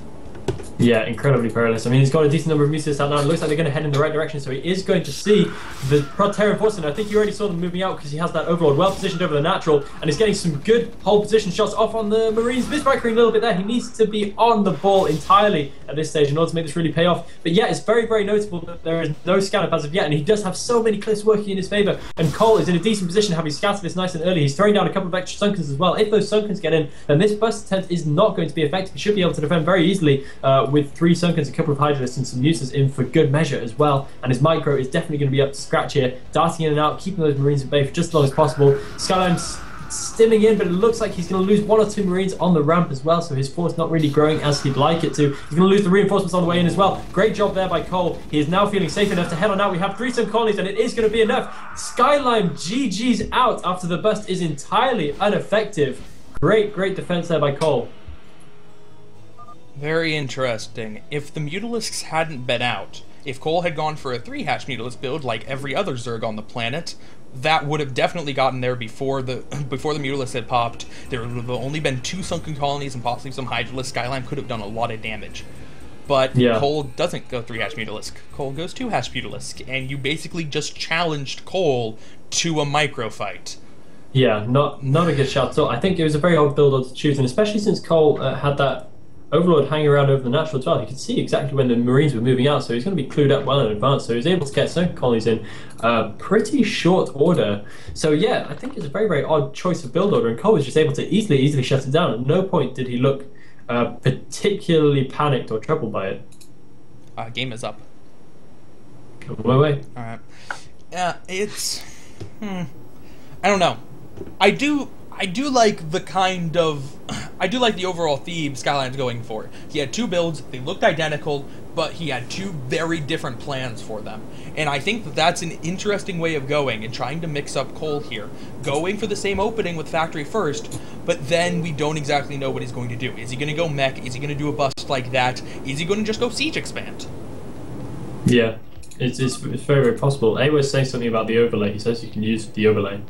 Yeah, incredibly perilous. I mean, he's got a decent number of Mutalisks out now. It looks like they're going to head in the right direction, so he is going to see the Terran Force. I think you already saw them moving out because he has that Overlord well positioned over the natural, and he's getting some good hold position shots off on the Marines. Misbreaking a little bit there. He needs to be on the ball entirely at this stage in order to make this really pay off. But yeah, it's very, very noticeable that there is no scout as of yet, and he does have so many cliffs working in his favor. And Cole is in a decent position, having scouted this nice and early. He's throwing down a couple of extra Sunkens as well. If those Sunkens get in, then this burst attempt is not going to be effective. He should be able to defend very easily with 3 Sunkens, a couple of Hydralisks, and some Mutas in for good measure as well. And his micro is definitely going to be up to scratch here, darting in and out, keeping those Marines at bay for just as long as possible. Skylime's stimming in, but it looks like he's going to lose 1 or 2 Marines on the ramp as well, so his force not really growing as he'd like it to. He's going to lose the reinforcements on the way in as well. Great job there by Cole. He is now feeling safe enough to head on out. We have 3 Sun Colonies, and it is going to be enough. Skylime GG's out after the bust is entirely ineffective. Great defense there by Cole. Very interesting. If the Mutalisks hadn't been out, if Cole had gone for a 3-hatch Mutalisk build like every other Zerg on the planet, that would have definitely gotten there before the Mutalisks had popped. There would have only been 2 Sunken Colonies and possibly some Hydralisks. Skyline could have done a lot of damage. But yeah, Cole doesn't go 3-hatch Mutalisk. Cole goes 2-hatch Mutalisk, and you basically just challenged Cole to a micro fight. Yeah, not a good shot at all. I think it was a very odd build to choose, and especially since Cole had that Overlord hanging around over the natural as well. He could see exactly when the Marines were moving out, so he's going to be clued up well in advance. So he was able to get some colonies in pretty short order. So yeah, I think it's a very, very odd choice of build order, and Cole was just able to easily shut it down. At no point did he look particularly panicked or troubled by it. Game is up. Come my way. All right. Yeah, it's I don't know. I do like the kind of I do like the overall theme Skyline's going for. He had 2 builds, they looked identical, but he had 2 very different plans for them. And I think that that's an interesting way of going and trying to mix up Cole here. Going for the same opening with Factory first, but then we don't exactly know what he's going to do. Is he going to go mech? Is he going to do a bust like that? Is he going to just go siege expand? Yeah, it's very, very possible. A was saying something about the overlay. He says you can use the overlay.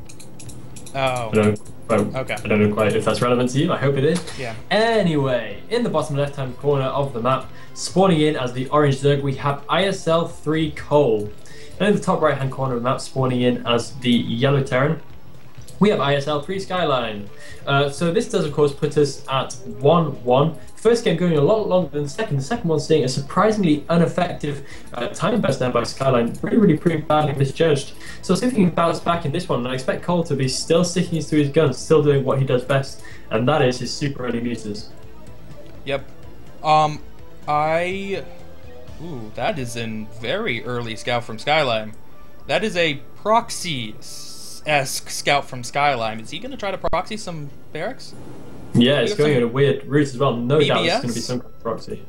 Oh. Okay. I don't know quite if that's relevant to you. I hope it is. Yeah. Anyway, in the bottom left-hand corner of the map, spawning in as the orange Zerg, we have ISL Ro32 Kolll. And in the top right-hand corner of the map, spawning in as the yellow Terran, we have ISL Skyline. So this does, of course, put us at 1-1. First game going a lot longer than the second. The second one seeing a surprisingly ineffective time burst there by Skyline. Really pretty badly misjudged. So see if he can bounce back in this one. And I expect Cole to be still sticking to his guns, still doing what he does best. And that is his super early mutas. Yep. Ooh, that is a very early scout from Skyline. That is a proxy-esque scout from Skyline. Is he going to try to proxy some barracks? Yeah, it's going in a weird route as well. No doubt it's BBS? going to be some kind of proxy.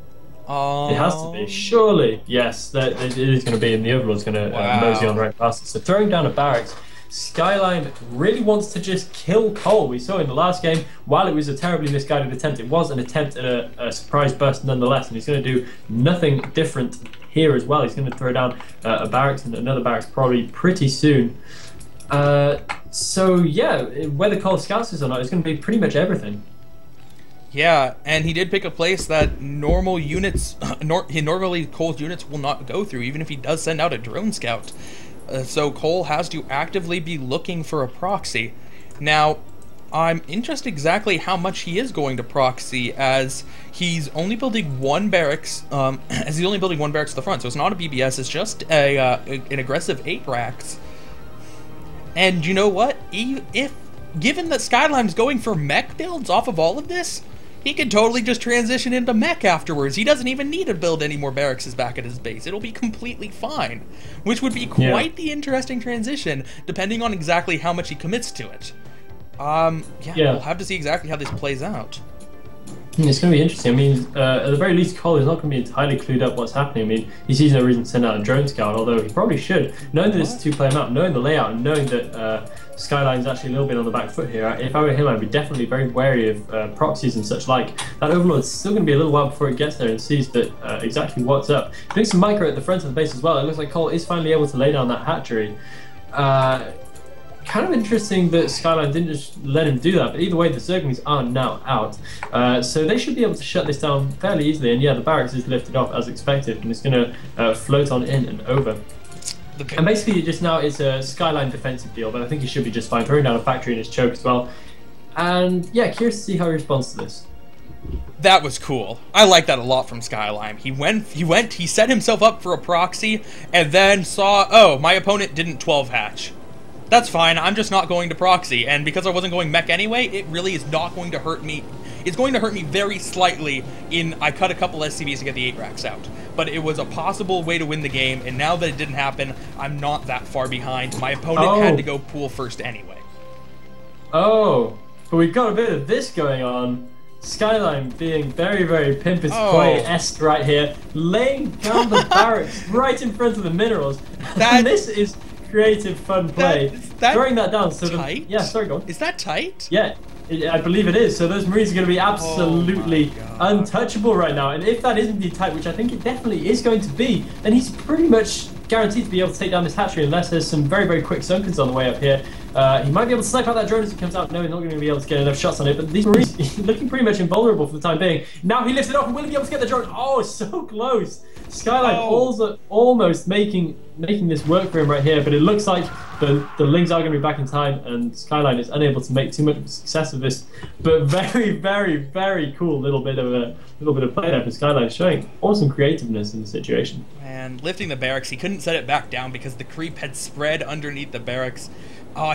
It has to be, surely. Yes, it is going to be, and the Overlord's going to mosey on right past it. So throwing down a barracks, skzlime really wants to just kill Kolll. We saw in the last game, while it was a terribly misguided attempt, it was an attempt at a surprise burst nonetheless, and he's going to do nothing different here as well. He's going to throw down a barracks and another barracks probably pretty soon. So yeah, whether Kolll scouts this or not is going to be pretty much everything. Yeah, and he did pick a place that normal units, normally Koll's units will not go through, even if he does send out a drone scout. So Kolll has to actively be looking for a proxy. Now, I'm interested exactly how much he is going to proxy, as he's only building one barracks. To the front, so it's not a BBS. It's just an aggressive 8 racks. And you know what? Given that skzlime's going for mech builds off of all of this, he can totally just transition into mech afterwards. He doesn't even need to build any more barracks back at his base. It'll be completely fine, which would be quite the interesting transition, depending on exactly how much he commits to it. We'll have to see exactly how this plays out. It's going to be interesting. I mean, at the very least, Kolll is not going to be entirely clued up what's happening. I mean, he sees no reason to send out a drone scout, although he probably should. Knowing that it's a 2-player map, knowing the layout, and knowing that skzlime's actually a little bit on the back foot here, if I were him, I'd be definitely very wary of proxies and such like. That Overlord's still going to be a little while before it gets there and sees that exactly what's up. Doing some micro at the front of the base as well. It looks like Kolll is finally able to lay down that hatchery. Kind of interesting that skzlime didn't just let him do that, but either way, the Zerglings are now out. So they should be able to shut this down fairly easily, and yeah, the barracks is lifted off as expected, and it's going to float on in and over. And basically, just now it's a skzlime defensive deal, but I think he should be just fine, throwing down a factory in his choke as well. And yeah, curious to see how he responds to this. That was cool. I like that a lot from skzlime. He set himself up for a proxy, and then saw, oh, my opponent didn't 12 hatch. That's fine, I'm just not going to proxy, and because I wasn't going mech anyway, it really is not going to hurt me. It's going to hurt me very slightly I cut a couple SCVs to get the 8 racks out. But it was a possible way to win the game, and now that it didn't happen, I'm not that far behind. My opponent had to go pool first anyway. Oh, but we've got a bit of this going on. skzlime being very, very Pimpus Play-esque right here, laying down the barracks right in front of the minerals. And this is creative, fun play. Throwing that down. So tight? Yeah, sorry, go on. Is that tight? Yeah, I believe it is. So those Marines are going to be absolutely untouchable right now. And if that is indeed tight, which I think it definitely is going to be, then he's pretty much guaranteed to be able to take down this hatchery unless there's some very, very quick Sunkens on the way up here. He might be able to snipe out that drone as it comes out. No, he's not going to be able to get enough shots on it, but these Marines looking pretty much invulnerable for the time being. Now he lifts it off, and will he be able to get the drone? Oh, so close. skzlime almost making this work for him right here, but it looks like the Lings are going to be back in time, and skzlime is unable to make too much of a success of this. But very, very, very cool little bit of play there for skzlime, showing awesome creativeness in the situation. And lifting the barracks, he couldn't set it back down because the creep had spread underneath the barracks.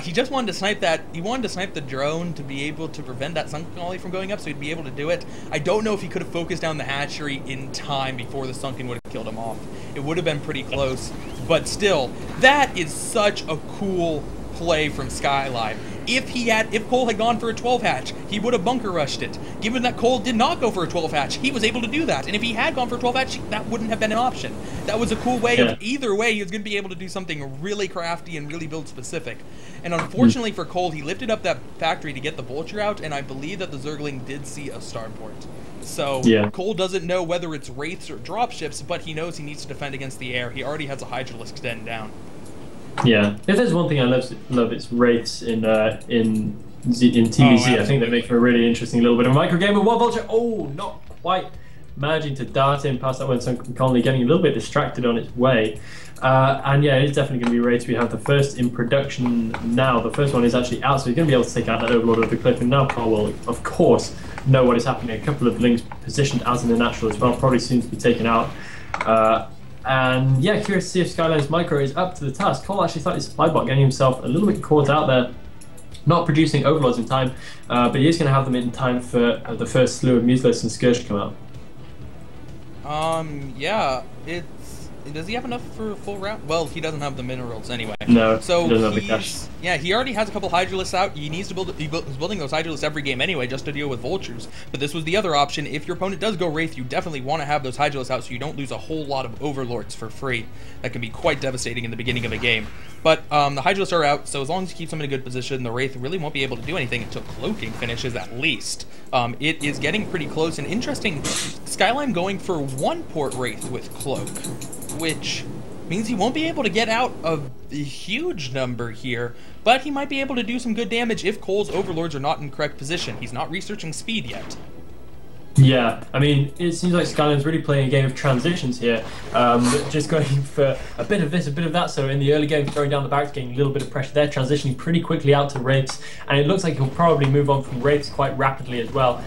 He just wanted to snipe that. He wanted to snipe the drone to be able to prevent that sunken volley from going up, so he'd be able to do it. I don't know if he could have focused down the hatchery in time before the sunken would have killed him off. It would have been pretty close, but still, that is such a cool play from skzlime. If Kolll had gone for a 12 hatch, he would have bunker rushed it. Given that Kolll did not go for a 12 hatch, he was able to do that. And if he had gone for a 12 hatch, that wouldn't have been an option. That was a cool way of, either way, he was going to be able to do something really crafty and really build specific. And unfortunately for Kolll, he lifted up that factory to get the vulture out, and I believe that the Zergling did see a starport. So Kolll doesn't know whether it's wraiths or dropships, but he knows he needs to defend against the air. He already has a Hydralisk den down. Yeah, if there's one thing I love it's wraiths in TVC. I think they make for a really interesting little bit of a micro game. And one vulture, not quite managing to dart in past that one. So Conley getting a little bit distracted on its way. And yeah, it's definitely going to be wraiths. We have the first in production now. The first one is actually out, so he's going to be able to take out that Overlord of the Cliff. And now Kolll will, of course, know what is happening. A couple of Lings positioned as in the natural as well, probably soon to be taken out. And yeah, curious to see if skzlime's micro is up to the task. Kolll actually thought his supply bot getting himself a little bit caught out there, not producing overlords in time, but he is going to have them in time for the first slew of Museless and Scourge to come out. Yeah, Does he have enough for a full round? Well, he doesn't have the minerals anyway. No, so he doesn't have the cash. Yeah, he already has a couple Hydralisks out. He needs to he's building those Hydralisks every game anyway, just to deal with Vultures. But this was the other option. If your opponent does go Wraith, you definitely want to have those Hydralisks out so you don't lose a whole lot of Overlords for free. That can be quite devastating in the beginning of a game. But the Hydralisks are out, so as long as you keep them in a good position, the Wraith really won't be able to do anything until Cloaking finishes at least. It is getting pretty close and interesting. skzlime going for 1-port Wraith with Cloak, which means he won't be able to get out of a huge number here, but he might be able to do some good damage if Cole's Overlords are not in correct position. He's not researching speed yet. Yeah, I mean, it seems like skzlime's really playing a game of transitions here, just going for a bit of this, a bit of that. So in the early game, throwing down the barracks, getting a little bit of pressure there, transitioning pretty quickly out to Wraiths, and it looks like he'll probably move on from Wraiths quite rapidly as well.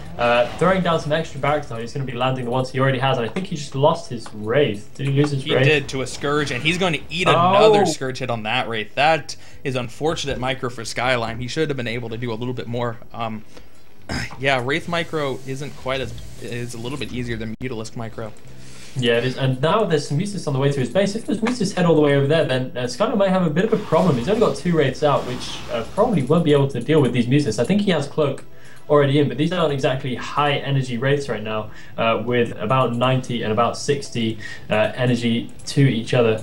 Throwing down some extra barracks now, he's going to be landing the ones he already has, and I think he just lost his Wraith. Did he lose his Wraith? He did, to a Scourge, and he's going to eat another Scourge hit on that Wraith. That is unfortunate micro for skzlime. He should have been able to do a little bit more. Yeah, Wraith micro isn't quite as, is a little bit easier than Mutalisk micro. Yeah, it is, and now there's some Musis on the way to his base. If there's Musis head all the way over there, then skzlime might have a bit of a problem. He's only got 2 Wraiths out, which probably won't be able to deal with these Musis. I think he has Cloak already in, but these aren't exactly high energy Wraiths right now, with about 90 and about 60 energy to each other.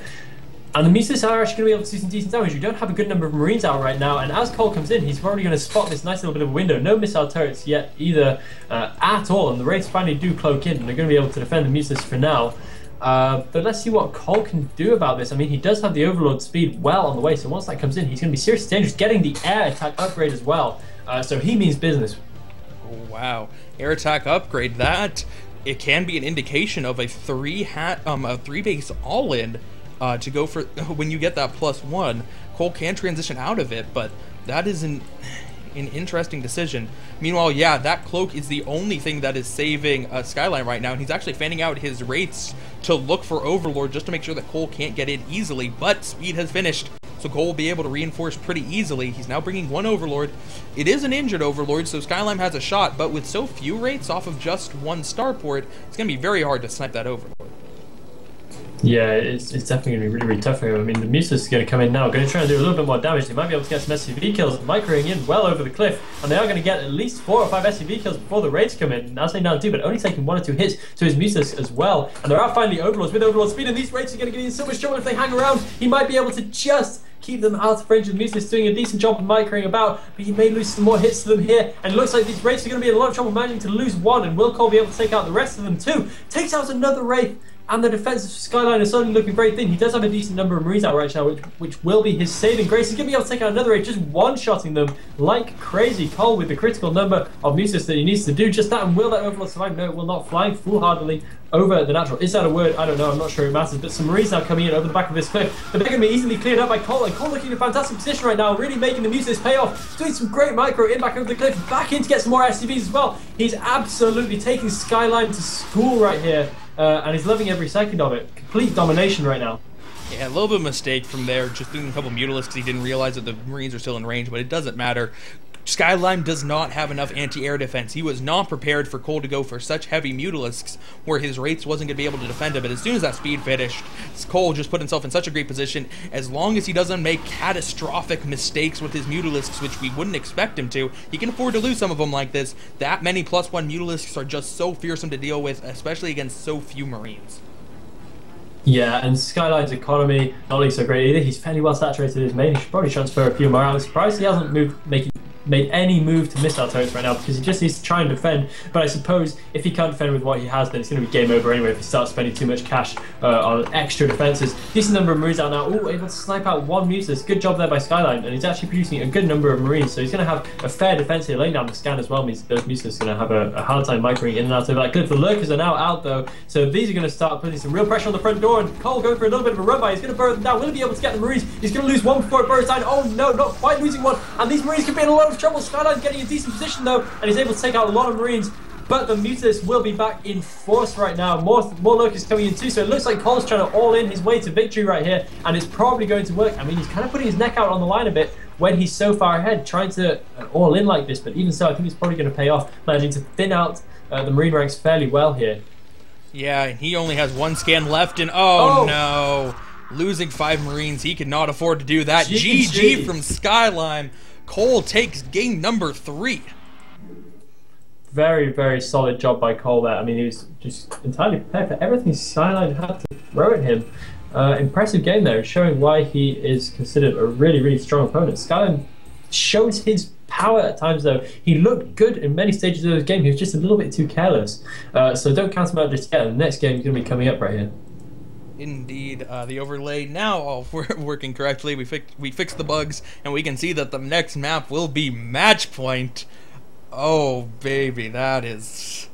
And the Musis are actually going to be able to do some decent damage. We don't have a good number of Marines out right now, and as Cole comes in, he's probably going to spot this nice little bit of a window. No missile turrets yet either at all, and the Wraiths finally do cloak in, and they're going to be able to defend the Musis for now. But let's see what Cole can do about this. I mean, he does have the Overlord speed well on the way, so once that comes in, he's going to be seriously dangerous, getting the air attack upgrade as well. So he means business. Oh, wow. Air attack upgrade, that it can be an indication of a 3-base all-in. To go for, when you get that +1, Cole can transition out of it, but that is an interesting decision. Meanwhile, yeah, that Cloak is the only thing that is saving skzlime right now, and he's actually fanning out his Wraiths to look for Overlord just to make sure that Cole can't get in easily, but speed has finished, so Cole will be able to reinforce pretty easily. He's now bringing 1 Overlord. It is an injured Overlord, so skzlime has a shot, but with so few Wraiths off of just 1 starport, it's going to be very hard to snipe that Overlord. Yeah, it's definitely going to be really, really tough for him. I mean, the Musis is going to come in now, going to try and do a little bit more damage. They might be able to get some SCV kills, microing in well over the cliff, and they are going to get at least 4 or 5 SCV kills before the raids come in. That's now do, but only taking 1 or 2 hits to his Musis as well. And there are finally Overlords with Overlord speed, and these raids are going to get in so much trouble if they hang around. He might be able to just keep them out of range of Musis, doing a decent job of microing about, but he may lose some more hits to them here, and it looks like these Wraiths are going to be in a lot of trouble managing to lose 1, and will Cole be able to take out the rest of them too? Takes out another Wraith, and the defense of skzlime is suddenly looking very thin. He does have a decent number of Marines out right now, which will be his saving grace. He's going to be able to take out another Wraith, just one-shotting them like crazy. Cole with the critical number of Musis that he needs to do just that, and will that Overlord survive? No, it will not. Flying foolhardily over the natural. Is that a word? I don't know. I'm not sure it matters. But some Marines now coming in over the back of this cliff. But they're going to be easily cleared up by Cole. And Cole looking in a fantastic position right now, really making the Musis pay off. Doing some great micro in back over the cliff. Back in to get some more SCVs as well. He's absolutely taking skzlime to school right here. And he's loving every second of it. Complete domination right now. Yeah, a little bit of a mistake from there, just doing a couple Mutalisks because he didn't realize that the Marines are still in range, but it doesn't matter. skzlime does not have enough anti-air defense. He was not prepared for Cole to go for such heavy Mutalisks where his Wraiths wasn't going to be able to defend him, but as soon as that speed finished, Cole just put himself in such a great position. As long as he doesn't make catastrophic mistakes with his Mutalisks, which we wouldn't expect him to, he can afford to lose some of them like this. That many +1 Mutalisks are just so fearsome to deal with, especially against so few Marines. Yeah, and skzlime's economy not looking so great either. He's fairly well saturated his main. He should probably transfer a few more out. I'm surprised he hasn't made any move to missile turrets right now, because he just needs to try and defend. But I suppose if he can't defend with what he has, then it's going to be game over anyway if he starts spending too much cash on extra defenses. Decent number of Marines out now. Ooh, able to snipe out 1 Musis. Good job there by skzlime, and he's actually producing a good number of Marines, so he's going to have a fair defense here. Laying down the scan as well means those Musis are going to have a hard time microing in and out of that cliff. The Lurkers are now out though, so these are going to start putting some real pressure on the front door, and Cole going for a little bit of a run by. He's going to burrow them down. Will he be able to get the Marines? He's going to lose 1 before it burrows down. Oh no, not quite losing 1, and these Marines could be in a lot of trouble. skzlime's getting a decent position though, and he's able to take out a lot of Marines, but the Mutis will be back in force right now. More Lurkers coming in too, so it looks like Cole's trying to all in his way to victory right here, and it's probably going to work. I mean, he's kind of putting his neck out on the line a bit when he's so far ahead, trying to all in like this, but even so, I think it's probably going to pay off, managing to thin out the Marine ranks fairly well here. Yeah, and he only has one scan left, and oh no! Losing 5 Marines, he cannot afford to do that. GG from skzlime. Kolll takes game number 3. Very, very solid job by Kolll there. I mean, he was just entirely prepared for everything skzlime had to throw at him. Impressive game there, showing why he is considered a really, really strong opponent. skzlime shows his power at times, though. He looked good in many stages of the game. He was just a little bit too careless. So don't count him out just yet. The next game is going to be coming up right here. Indeed, the overlay now all working correctly. We fixed the bugs, and we can see that the next map will be Match Point. Oh baby, that is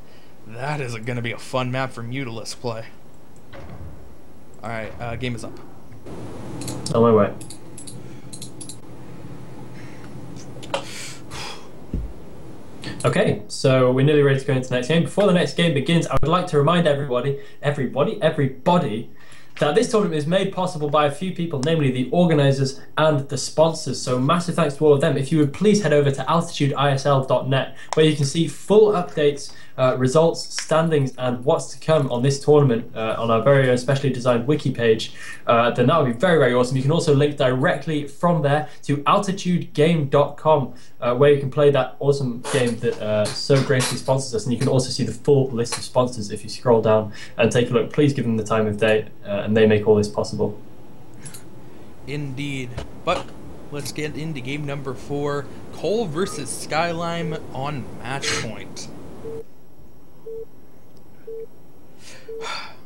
going to be a fun map for Mutalisk play. All right, game is up. On my way. Okay, so we're nearly ready to go into the next game. Before the next game begins, I would like to remind everybody, that this tournament is made possible by a few people, namely the organisers and the sponsors. So massive thanks to all of them. If you would please head over to altitudeisl.net, where you can see full updates, results, standings, and what's to come on this tournament on our very own specially designed wiki page. Then that would be very, very awesome. You can also link directly from there to altitudegame.com, where you can play that awesome game that so graciously sponsors us. And you can also see the full list of sponsors if you scroll down and take a look. Please give them the time of day, and they make all this possible. Indeed. But let's get into game number 4, Kolll versus skzlime on Match Point.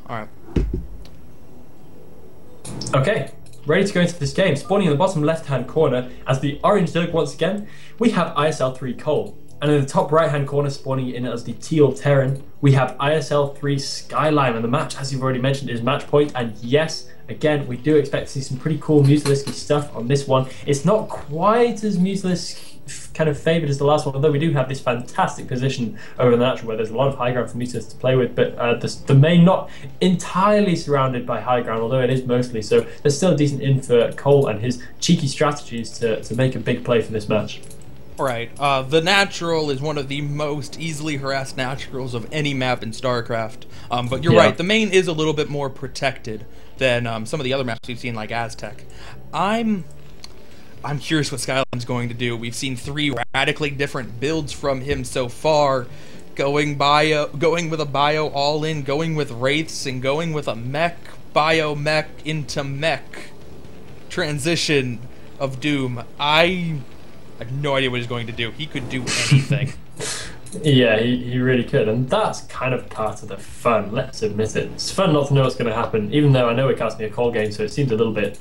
Alright. Okay, ready to go into this game. Spawning in the bottom left-hand corner as the orange Dirk once again, we have ISL 3 Kolll. And in the top right-hand corner, spawning in as the teal Terran, we have ISL 3 skzlime. And the match, as you've already mentioned, is Match Point. And yes, again, we do expect to see some pretty cool Mutalisk stuff on this one. It's not quite as Mutalisk kind of favoured as the last one, although we do have this fantastic position over the natural where there's a lot of high ground for Mutalisk to play with, but the main not entirely surrounded by high ground, although it is mostly, so there's still a decent in for Kolll and his cheeky strategies to make a big play for this match. Right, the natural is one of the most easily harassed naturals of any map in StarCraft, but you're right, the main is a little bit more protected than some of the other maps we've seen like Aztec. I'm curious what skzlime's going to do. We've seen 3 radically different builds from him so far, going with a bio all-in, going with wraiths, and going with a mech, bio mech into mech transition of doom. I have no idea what he's going to do. He could do anything. Yeah, he really could, and that's kind of part of the fun. Let's admit it. It's fun not to know what's going to happen, even though I know we're casting a Kolll game, so it seems a little bit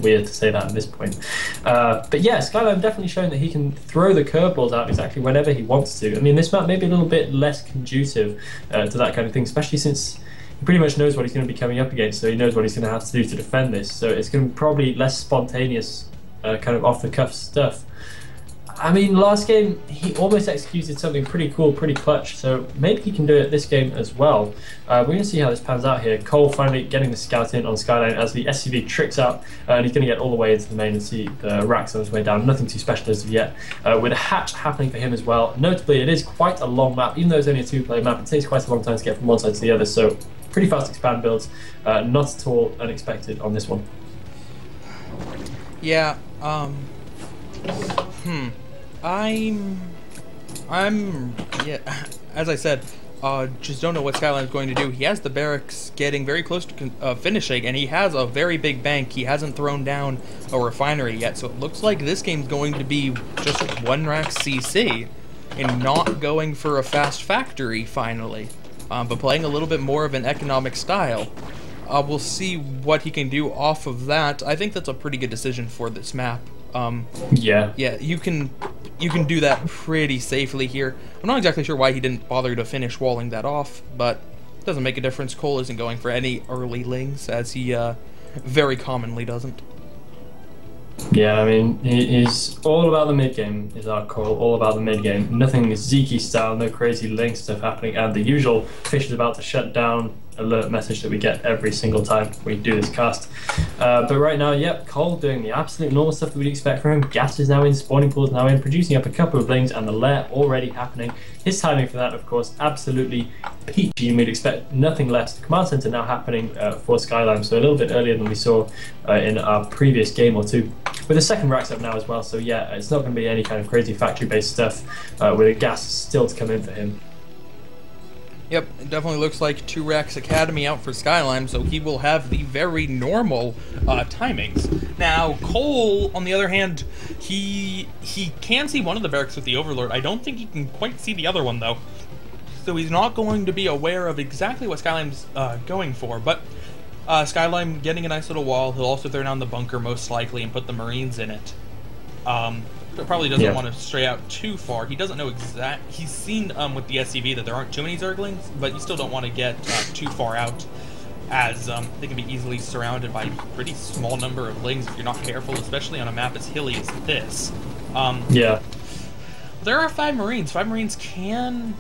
weird to say that at this point. But yeah, skzlime definitely showing that he can throw the curveballs out exactly whenever he wants to. I mean, this map may be a little bit less conducive to that kind of thing, especially since he pretty much knows what he's going to be coming up against, so he knows what he's going to have to do to defend this. So it's going to be probably less spontaneous, kind of off-the-cuff stuff. I mean, last game, he almost executed something pretty cool, pretty clutch, so maybe he can do it this game as well. We're going to see how this pans out here. Kolll finally getting the scout in on skzlime as the SCV tricks out, and he's going to get all the way into the main and see the racks on his way down. Nothing too special as of yet, with a hatch happening for him as well. Notably, it is quite a long map. Even though it's only a 2-player map, it takes quite a long time to get from one side to the other, so pretty fast expand builds. Not at all unexpected on this one. Yeah, yeah, as I said, just don't know what skzlime's going to do. He has the barracks getting very close to finishing, and he has a very big bank. He hasn't thrown down a refinery yet, so it looks like this game's going to be just 1 rack CC, and not going for a fast factory, finally, but playing a little bit more of an economic style. We'll see what he can do off of that. I think that's a pretty good decision for this map. Yeah, you can do that pretty safely here. I'm not exactly sure why he didn't bother to finish walling that off, but it doesn't make a difference. Kolll isn't going for any early lings, as he very commonly doesn't. Yeah, I mean, he's all about the mid-game, is our Kolll, all about the mid-game. Nothing Zeke style, no crazy ling stuff happening, and the usual fish is about to shut down alert message that we get every single time we do this cast. But right now, yep, Kolll doing the absolute normal stuff that we'd expect from him. Gas is now in, spawning pool is now in, producing up a couple of blings, and the lair already happening. His timing for that, of course, absolutely peachy, and we'd expect nothing less. The command center now happening for skzlime, so a little bit earlier than we saw in our previous game or two. With the second racks up now as well, so yeah, it's not going to be any kind of crazy factory-based stuff with a gas still to come in for him. Yep, it definitely looks like 2 racks Academy out for skzlime, so he will have the very normal timings. Now, Kolll, on the other hand, he can see one of the barracks with the Overlord. I don't think he can quite see the other one, though. So he's not going to be aware of exactly what skzlime's going for, but skzlime getting a nice little wall. He'll also throw down the bunker most likely and put the Marines in it. Probably doesn't want to stray out too far. He doesn't know he's seen with the SCV that there aren't too many Zerglings, but you still don't want to get too far out, as they can be easily surrounded by a pretty small number of Lings if you're not careful, especially on a map as hilly as this. There are 5 Marines. 5 Marines can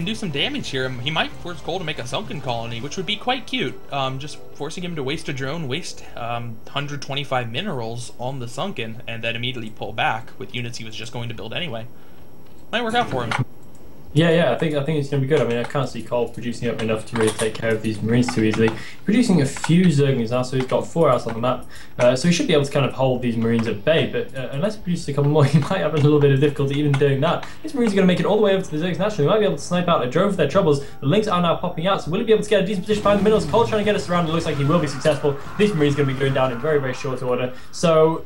do some damage here. He might force Kolll to make a sunken colony, which would be quite cute. Just forcing him to waste a drone, waste 125 minerals on the sunken, and then immediately pull back with units he was just going to build anyway. Might work out for him. Yeah, I think it's going to be good. I mean, I can't see Kolll producing up enough to really take care of these Marines too easily. Producing a few Zerglings now, so he's got 4 outs on the map. So he should be able to kind of hold these Marines at bay, but unless he produces a couple more, he might have a little bit of difficulty even doing that. These Marines are going to make it all the way over to the Zergs naturally. They might be able to snipe out a drone for their troubles. The Lings are now popping out, so will he be able to get a decent position behind the minerals? Kolll trying to get us around. It looks like he will be successful. These Marines are going to be going down in very, very short order. So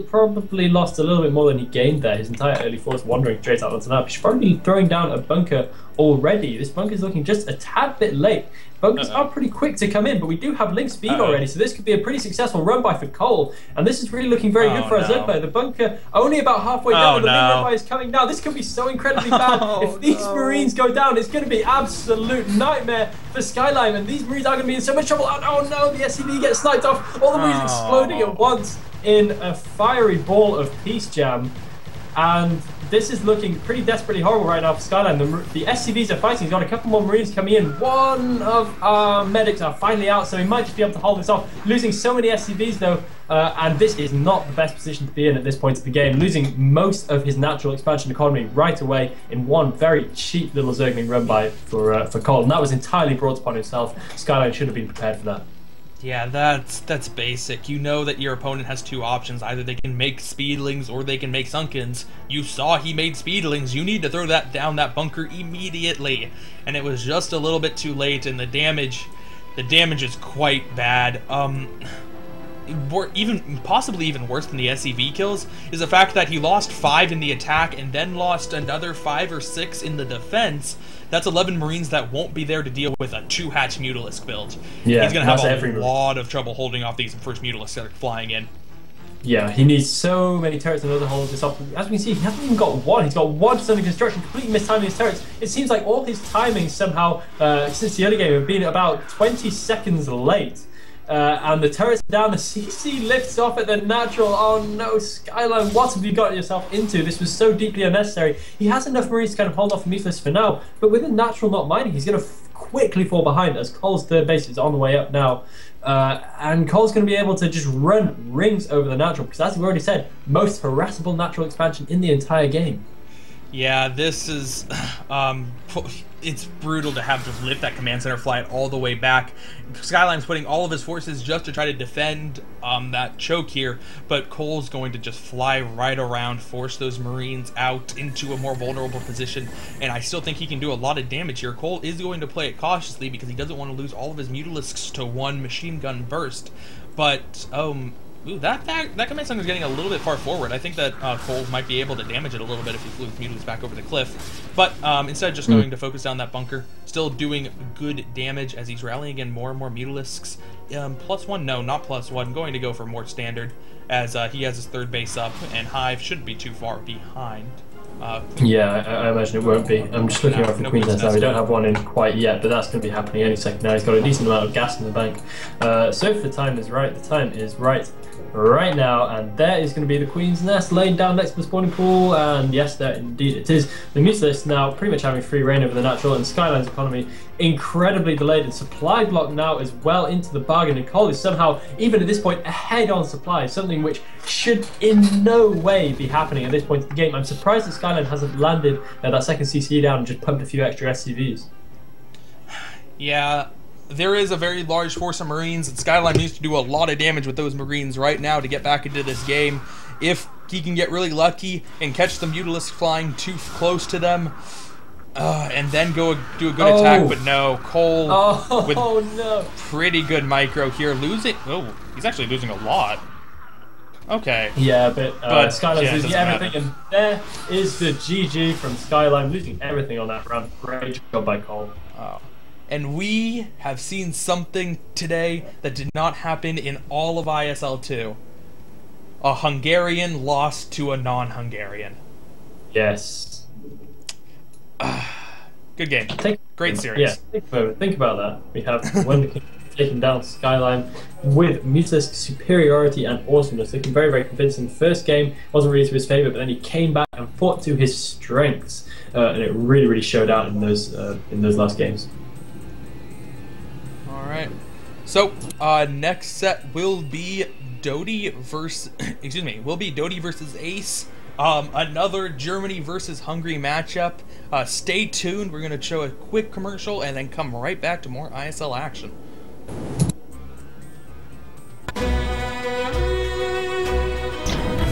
probably lost a little bit more than he gained there. His entire early force wandering straight out onto the map. He should probably be throwing down a bunker already. This bunker is looking just a tad bit late. Bunkers are pretty quick to come in, but we do have link speed already, so this could be a pretty successful run by for Kolll, and this is really looking very good for our Zerg player. The bunker only about halfway down, the link run by is coming now. This could be so incredibly bad. If these Marines go down, it's going to be absolute nightmare for skzlime, and these Marines are going to be in so much trouble. Oh no, the SCV gets sniped off. All the Marines exploding at once in a fiery ball of peace jam. And this is looking pretty desperately horrible right now for skzlime. The SCVs are fighting. He's got a couple more Marines coming in. One of our medics are finally out, so he might just be able to hold this off. Losing so many SCVs though, and this is not the best position to be in at this point of the game. Losing most of his natural expansion economy right away in one very cheap little Zergling run by for Kolll, and that was entirely brought upon himself. skzlime should have been prepared for that. Yeah, that's basic. You know that your opponent has 2 options. Either they can make speedlings or they can make sunkens. You saw he made speedlings. You need to throw that down that bunker immediately. And it was just a little bit too late, and the damage is quite bad. Possibly even worse than the SCV kills is the fact that he lost 5 in the attack and then lost another 5 or 6 in the defense. That's 11 Marines that won't be there to deal with a 2-hatch Mutalisk build. Yeah, he's going to have a lot of trouble holding off these first Mutalisks that are flying in. Yeah, he needs so many turrets in order to hold this off. As we can see, he hasn't even got one. He's got one under construction, completely mistiming his turrets. It seems like all his timings somehow, since the early game, have been about 20 seconds late. And the turret's down, the CC lifts off at the natural. Oh no, skzlime, what have you got yourself into? This was so deeply unnecessary. He has enough Marines to kind of hold off Mutalisk for now, but with a natural not mining, he's going to quickly fall behind as Koll's third base is on the way up now. And Koll's going to be able to just run rings over the natural, because as we've already said, most harassable natural expansion in the entire game. Yeah, this is it's brutal to have to lift that command center, fly it all the way back. skzlime's putting all of his forces just to try to defend that choke here, but Koll's going to just fly right around, force those Marines out into a more vulnerable position, and I still think he can do a lot of damage here. Kolll is going to play it cautiously because he doesn't want to lose all of his Mutalisks to one machine gun burst, but ooh, that command center is getting a little bit far forward. I think that Kolll might be able to damage it a little bit if he flew with Mutalisks back over the cliff. But instead, just going to focus down that bunker. Still doing good damage as he's rallying in more and more Mutalisks. +1? No, not +1. Going to go for more standard as he has his third base up, and Hive shouldn't be too far behind. Yeah, I imagine it won't be. I'm just looking out for Queen's Nest now. We don't have one in quite yet, but that's going to be happening any second now. He's got a decent amount of gas in the bank. So if the time is right, right now, and there is going to be the Queen's Nest laid down next to the spawning pool, and yes, there indeed it is. The Mutalisk now pretty much having free reign over the natural, and skzlime's economy incredibly delayed, and supply block now is well into the bargain, and Kolll is somehow, even at this point, ahead on supply, something which should in no way be happening at this point in the game. I'm surprised that skzlime hasn't landed that second CC down and just pumped a few extra SCVs. Yeah, there is a very large force of Marines, and skzlime needs to do a lot of damage with those Marines right now to get back into this game. If he can get really lucky and catch the Mutalisks flying too close to them, and then go do a good attack, but no, Kolll with pretty good micro here, losing. Oh, he's actually losing a lot. Okay. Yeah, but skzlime's losing everything, matter. and there is the GG from skzlime, losing everything on that round. Great job by Kolll. Oh. And we have seen something today that did not happen in all of ISL 2. A Hungarian lost to a non-Hungarian. Yes. Good game. Great series. Yeah, think about that. We have Wonder taking down skzlime with Mutalisk superiority and awesomeness. Looking very, very convincing. First game wasn't really to his favour, but then he came back and fought to his strengths, and it really, really showed out in those last games. All right. So next set will be Dodie versus Dodie versus Ace. Another Germany versus Hungary matchup. Stay tuned. We're going to show a quick commercial and then come right back to more ISL action.